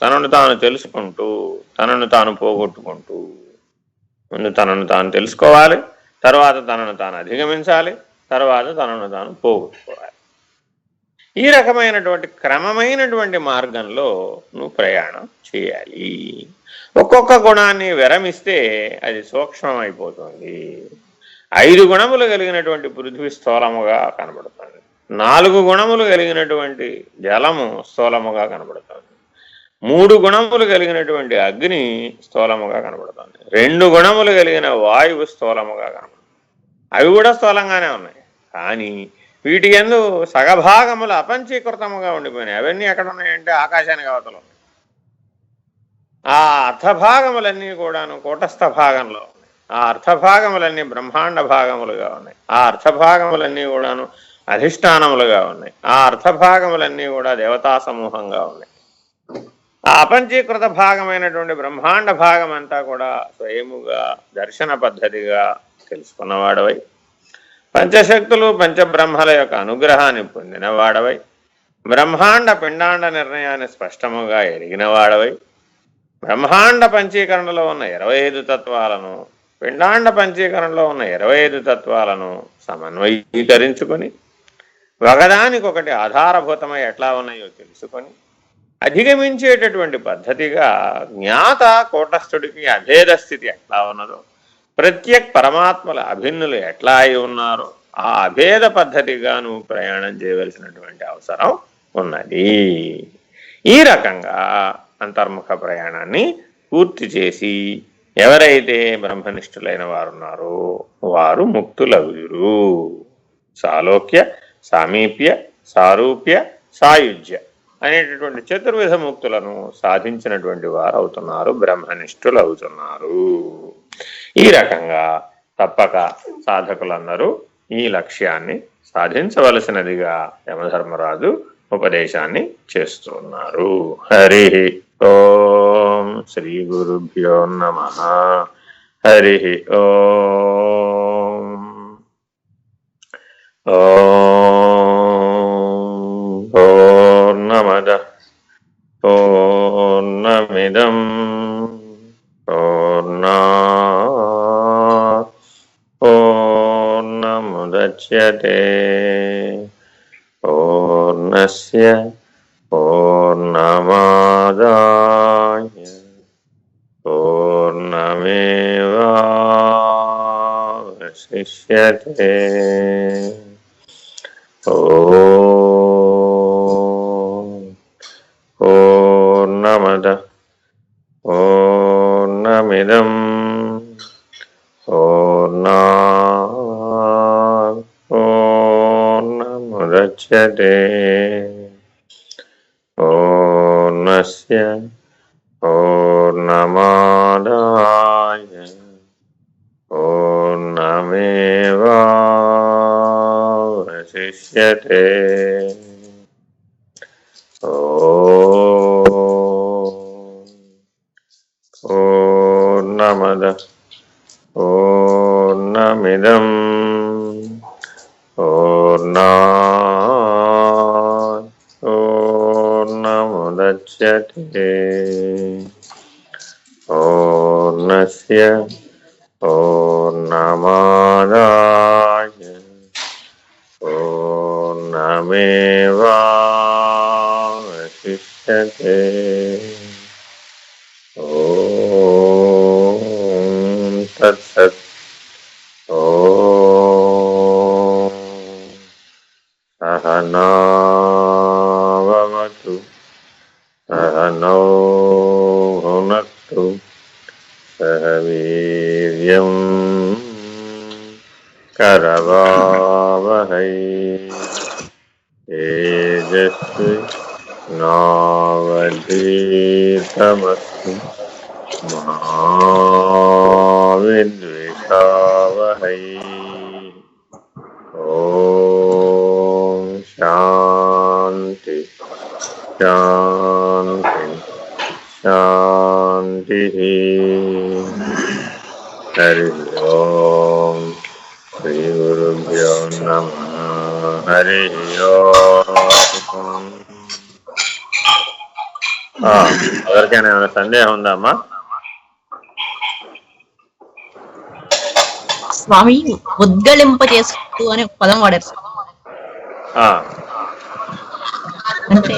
తనను తాను తెలుసుకుంటూ, తనను తాను పోగొట్టుకుంటూ, ముందు తనను తాను తెలుసుకోవాలి, తర్వాత తనను తాను అధిగమించాలి, తర్వాత తనను తాను పోగొట్టుకోవాలి. ఈ రకమైనటువంటి క్రమమైనటువంటి మార్గంలో నువ్వు ప్రయాణం చేయాలి. ఒక్కొక్క గుణాన్ని విరమిస్తే అది సూక్ష్మమైపోతుంది. 5 గుణములు కలిగినటువంటి పృథ్వీ స్థూలముగా కనబడుతుంది, 4 గుణములు కలిగినటువంటి జలము స్థూలముగా కనబడుతుంది, 3 గుణములు కలిగినటువంటి అగ్ని స్థూలముగా కనబడుతుంది, 2 గుణములు కలిగిన వాయువు స్థూలముగా కనబడుతుంది. అవి కూడా స్థూలంగానే ఉన్నాయి, కానీ వీటి యందు సగభాగములు అపంచీకృతముగా ఉండిపోయినాయి. అవన్నీ ఎక్కడ ఉన్నాయంటే ఆకాశానికి అవతల ఉన్నాయి. ఆ అర్థభాగములన్నీ కూడాను కూటస్థ భాగంలో ఉన్నాయి. ఆ అర్థభాగములన్నీ బ్రహ్మాండ భాగములుగా ఉన్నాయి. ఆ అర్థభాగములన్నీ కూడాను అధిష్టానములుగా ఉన్నాయి. ఆ అర్థభాగములన్నీ కూడా దేవతా సమూహంగా ఉన్నాయి. ఆ అపంచీకృత భాగమైనటువంటి బ్రహ్మాండ భాగం అంతా కూడా స్వయముగా దర్శన పద్ధతిగా తెలుసుకున్నవాడవై, పంచశక్తులు పంచబ్రహ్మల యొక్క అనుగ్రహాన్ని పొందినవాడవై, బ్రహ్మాండ పిండాండ నిర్ణయాన్ని స్పష్టముగా ఎరిగినవాడవై, బ్రహ్మాండ పంచీకరణలో ఉన్న 25 తత్వాలను, పిండాండ పంచీకరణలో ఉన్న 25 తత్వాలను సమన్వయీకరించుకొని ఒకదానికొకటి ఆధారభూతమై ఎట్లా ఉన్నాయో తెలుసుకొని అధిగమించేటటువంటి పద్ధతిగా జ్ఞాత కూటస్థుడికి అభేద స్థితి ఎట్లా ఉన్నదో, ప్రత్యేక పరమాత్మల అభిన్నులు ఎట్లా అయి ఉన్నారో ఆ అభేద పద్ధతిగా నువ్వు ప్రయాణం చేయవలసినటువంటి అవసరం ఉన్నది. ఈ రకంగా అంతర్ముఖ ప్రయాణాన్ని పూర్తి చేసి ఎవరైతే బ్రహ్మనిష్ఠులైన వారు ఉన్నారో వారు ముక్తులగుదురు. సాలోక్య, సామీప్య, సారూప్య, సాయుజ్య అనేటటువంటి చతుర్విధ ముక్తులను సాధించినటువంటి వారు అవుతున్నారు, బ్రహ్మనిష్ఠులు అవుతున్నారు. ఈ రకంగా తప్పక సాధకులందరూ ఈ లక్ష్యాన్ని సాధించవలసినదిగా యమధర్మరాజు ఉపదేశాన్ని చేస్తున్నారు. హరి ఓం శ్రీ గురుభ్యో నమః. హరి ఓం. పూర్ణమదః పూర్ణమిదం పూర్ణాత్ పూర్ణముదచ్యతే ముదచ్యతే పూర్ణస్య పూర్ణమాదాయ పూర్ణమేవావశిష్యతే. పూర్ణమదః పూర్ణమిదం పూర్ణాత్ పూర్ణముదచ్యతే పూర్ణస్య పూర్ణమాదాయ పూర్ణమేవావశిష్యతే. పూర్ణమదః పూర్ణమిదం పూర్ణాత్ పూర్ణముదచ్యతే పూర్ణస్య పూర్ణమాదాయ పూర్ణమేవావశిష్యతే. ఓం తత్సత్. ఓం సహనావతు సహనౌ భునక్తు సహ వీర్యం కరవావహై తేజస్వి నావధీతమస్తు మా విద్విషావహై. ఓం శాంతి శాంతి శాంతి. హరి ఓం శ్రీ గురుభ్యో నమః. హరి ఓం. ఎవరికైనా ఏమైనా సందేహం ఉందా అమ్మా? స్వామి ఉద్గళింప చేసుకుంటూ అనే ఒక పదం వాడారు. అంటే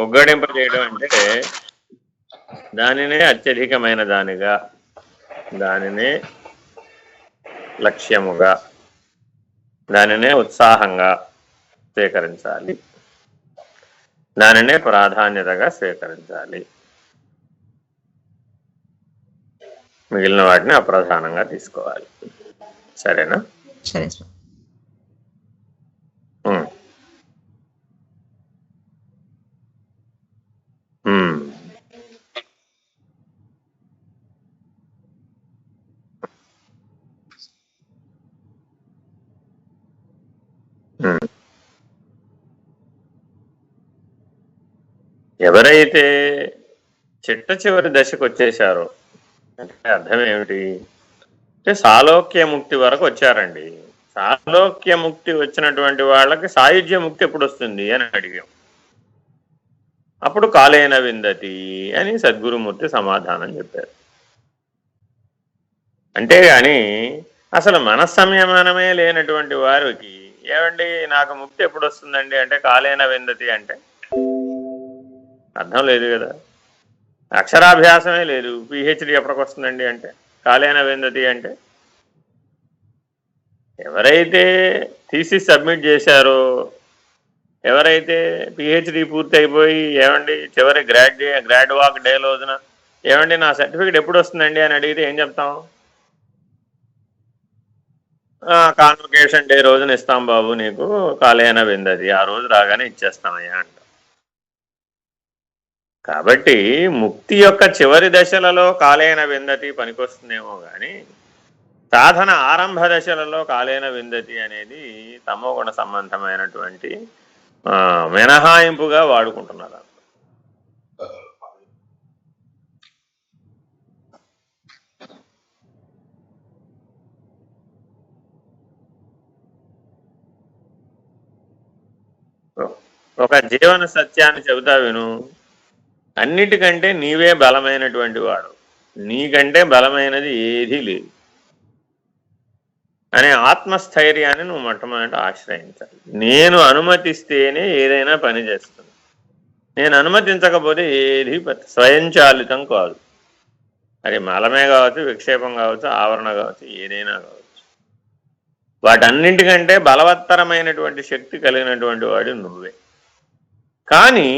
ఉగ్గడింప చేయడం అంటే దానినే అత్యధికమైన దానిగా, దానినే లక్ష్యముగా, దానినే ఉత్సాహంగా స్వీకరించాలి, దానినే ప్రాధాన్యతగా స్వీకరించాలి, మిగిలిన వాటిని అప్రధానంగా తీసుకోవాలి. సరేనా? సరే స్వామి. ఎవరైతే చిట్ట చివరి దశకు వచ్చేసారో అంటే అర్థం ఏమిటి అంటే సాలోక్య ముక్తి వరకు వచ్చారండి. సాలోక్య ముక్తి వచ్చినటువంటి వాళ్ళకి సాయుధ్య ముక్తి ఎప్పుడు వస్తుంది అని అడిగాం. అప్పుడు కాలేన విందతి అని సద్గురుమూర్తి సమాధానం చెప్పారు. అంతేగాని అసలు మనస్సంయమనమే లేనటువంటి వారికి ఏమండి నాకు ముక్తి ఎప్పుడు వస్తుందండి అంటే కాలేన విందతి అంటే అర్థం లేదు కదా. అక్షరాభ్యాసమే లేదు, పిహెచ్డి ఎప్పటికి వస్తుందండి అంటే కాలేన విందతి అంటే ఎవరైతే థీసిస్ సబ్మిట్ చేశారో, ఎవరైతే పిహెచ్డి పూర్తి అయిపోయి ఏమండి చివరి గ్రాడ్ వాక్ డే రోజున ఏమండి నా సర్టిఫికేట్ ఎప్పుడు వస్తుందండి అని అడిగితే ఏం చెప్తాం? కాన్వకేషన్ డే రోజున ఇస్తాం బాబు నీకు కాలేన విందతి, ఆ రోజు రాగానే ఇచ్చేస్తామయ్యా అంట. కాబట్టి ముక్తి యొక్క చివరి దశలలో కాలేన విందతి పనికొస్తుందేమో కానీ సాధన ఆరంభ దశలలో కాలేన విందతి అనేది తమోగుణ సంబంధమైనటువంటి మినహాయింపుగా వాడుకుంటున్నారు. ఒక జీవన సత్యాన్ని చెబుతా విను. అన్నిటికంటే నీవే బలమైనటువంటి వాడు, నీకంటే బలమైనది ఏదీ లేదు. అనే ఆత్మస్థైర్యాన్ని నువ్వు మొట్టమొదట ఆశ్రయించాలి. నేను అనుమతిస్తేనే ఏదైనా పని చేస్తుంది. నేను అనుమతించకపోతే ఏది స్వయంచాలితం కాదు. అది మలమే కావచ్చు, విక్షేపం కావచ్చు, ఆవరణ కావచ్చు, ఏదైనా కావచ్చు. వాటన్నింటికంటే బలవత్తరమైనటువంటి శక్తి కలిగినటువంటి వాడు నువ్వే. కానీ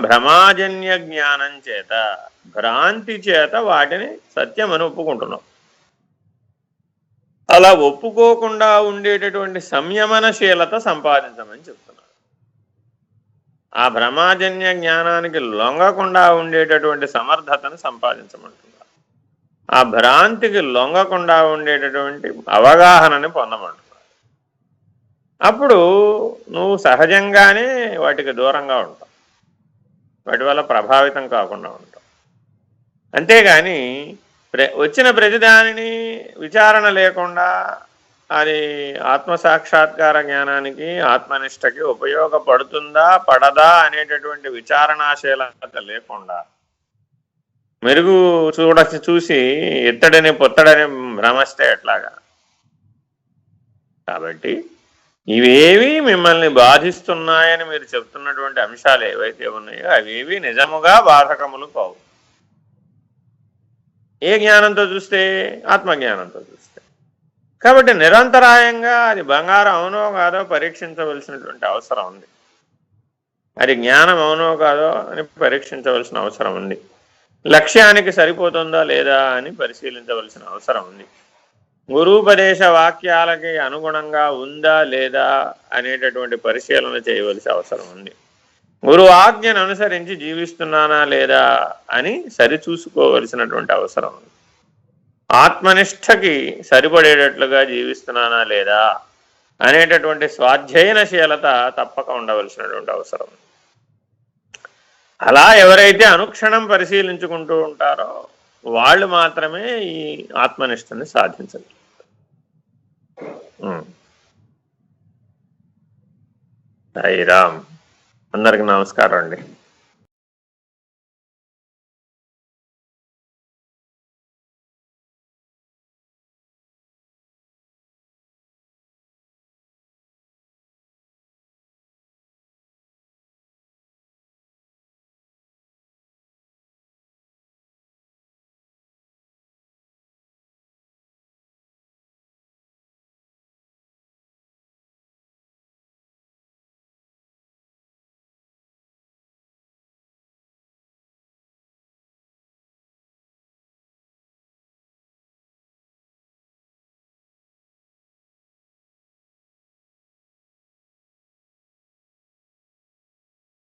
భ్రమాజన్య జ్ఞానం చేత, భ్రాంతి చేత వాటిని సత్యమని ఒప్పుకుంటున్నావు. అలా ఒప్పుకోకుండా ఉండేటటువంటి సంయమనశీలత సంపాదించమని చెప్తున్నారు. ఆ భ్రమాజన్య జ్ఞానానికి లొంగకుండా ఉండేటటువంటి సమర్థతను సంపాదించమంటున్నారు. ఆ భ్రాంతికి లొంగకుండా ఉండేటటువంటి అవగాహనని పొందమంటున్నారు. అప్పుడు నువ్వు సహజంగానే వాటికి దూరంగా ఉంటావు, వాటి వల్ల ప్రభావితం కాకుండా ఉంటావు. అంతేగాని వచ్చిన ప్రతిదానిని విచారణ లేకుండా అది ఆత్మసాక్షాత్కార జ్ఞానానికి, ఆత్మనిష్టకి ఉపయోగపడుతుందా పడదా అనేటటువంటి విచారణాశీలత లేకుండా మెరుగు చూసి ఎత్తడని పొత్తడని భ్రమస్తే ఎట్లాగా? కాబట్టి ఇవేవి మిమ్మల్ని బాధిస్తున్నాయని మీరు చెప్తున్నటువంటి అంశాలు ఏవైతే ఉన్నాయో అవేవి నిజముగా బాధకములు కావు. ఏ జ్ఞానంతో చూస్తే? ఆత్మజ్ఞానంతో చూస్తే. కాబట్టి నిరంతరాయంగా అది బంగారం అవునో కాదో పరీక్షించవలసినటువంటి అవసరం ఉంది. అది జ్ఞానం అవునో కాదో అని పరీక్షించవలసిన అవసరం ఉంది. లక్ష్యానికి సరిపోతుందా లేదా అని పరిశీలించవలసిన అవసరం ఉంది. గురూపదేశ వాక్యాలకి అనుగుణంగా ఉందా లేదా అనేటటువంటి పరిశీలన చేయవలసిన అవసరం ఉంది. గురు ఆజ్ఞను అనుసరించి జీవిస్తున్నానా లేదా అని సరిచూసుకోవలసినటువంటి అవసరం ఉంది. ఆత్మనిష్టకి సరిపడేటట్లుగా జీవిస్తున్నానా లేదా అనేటటువంటి స్వాధ్యయనశీలత తప్పక ఉండవలసినటువంటి అవసరం ఉంది. అలా ఎవరైతే అనుక్షణం పరిశీలించుకుంటూ ఉంటారో వాళ్ళు మాత్రమే ఈ ఆత్మనిష్టని సాధించగలరు. సాయిరామ్. అందరికి నమస్కారం అండి.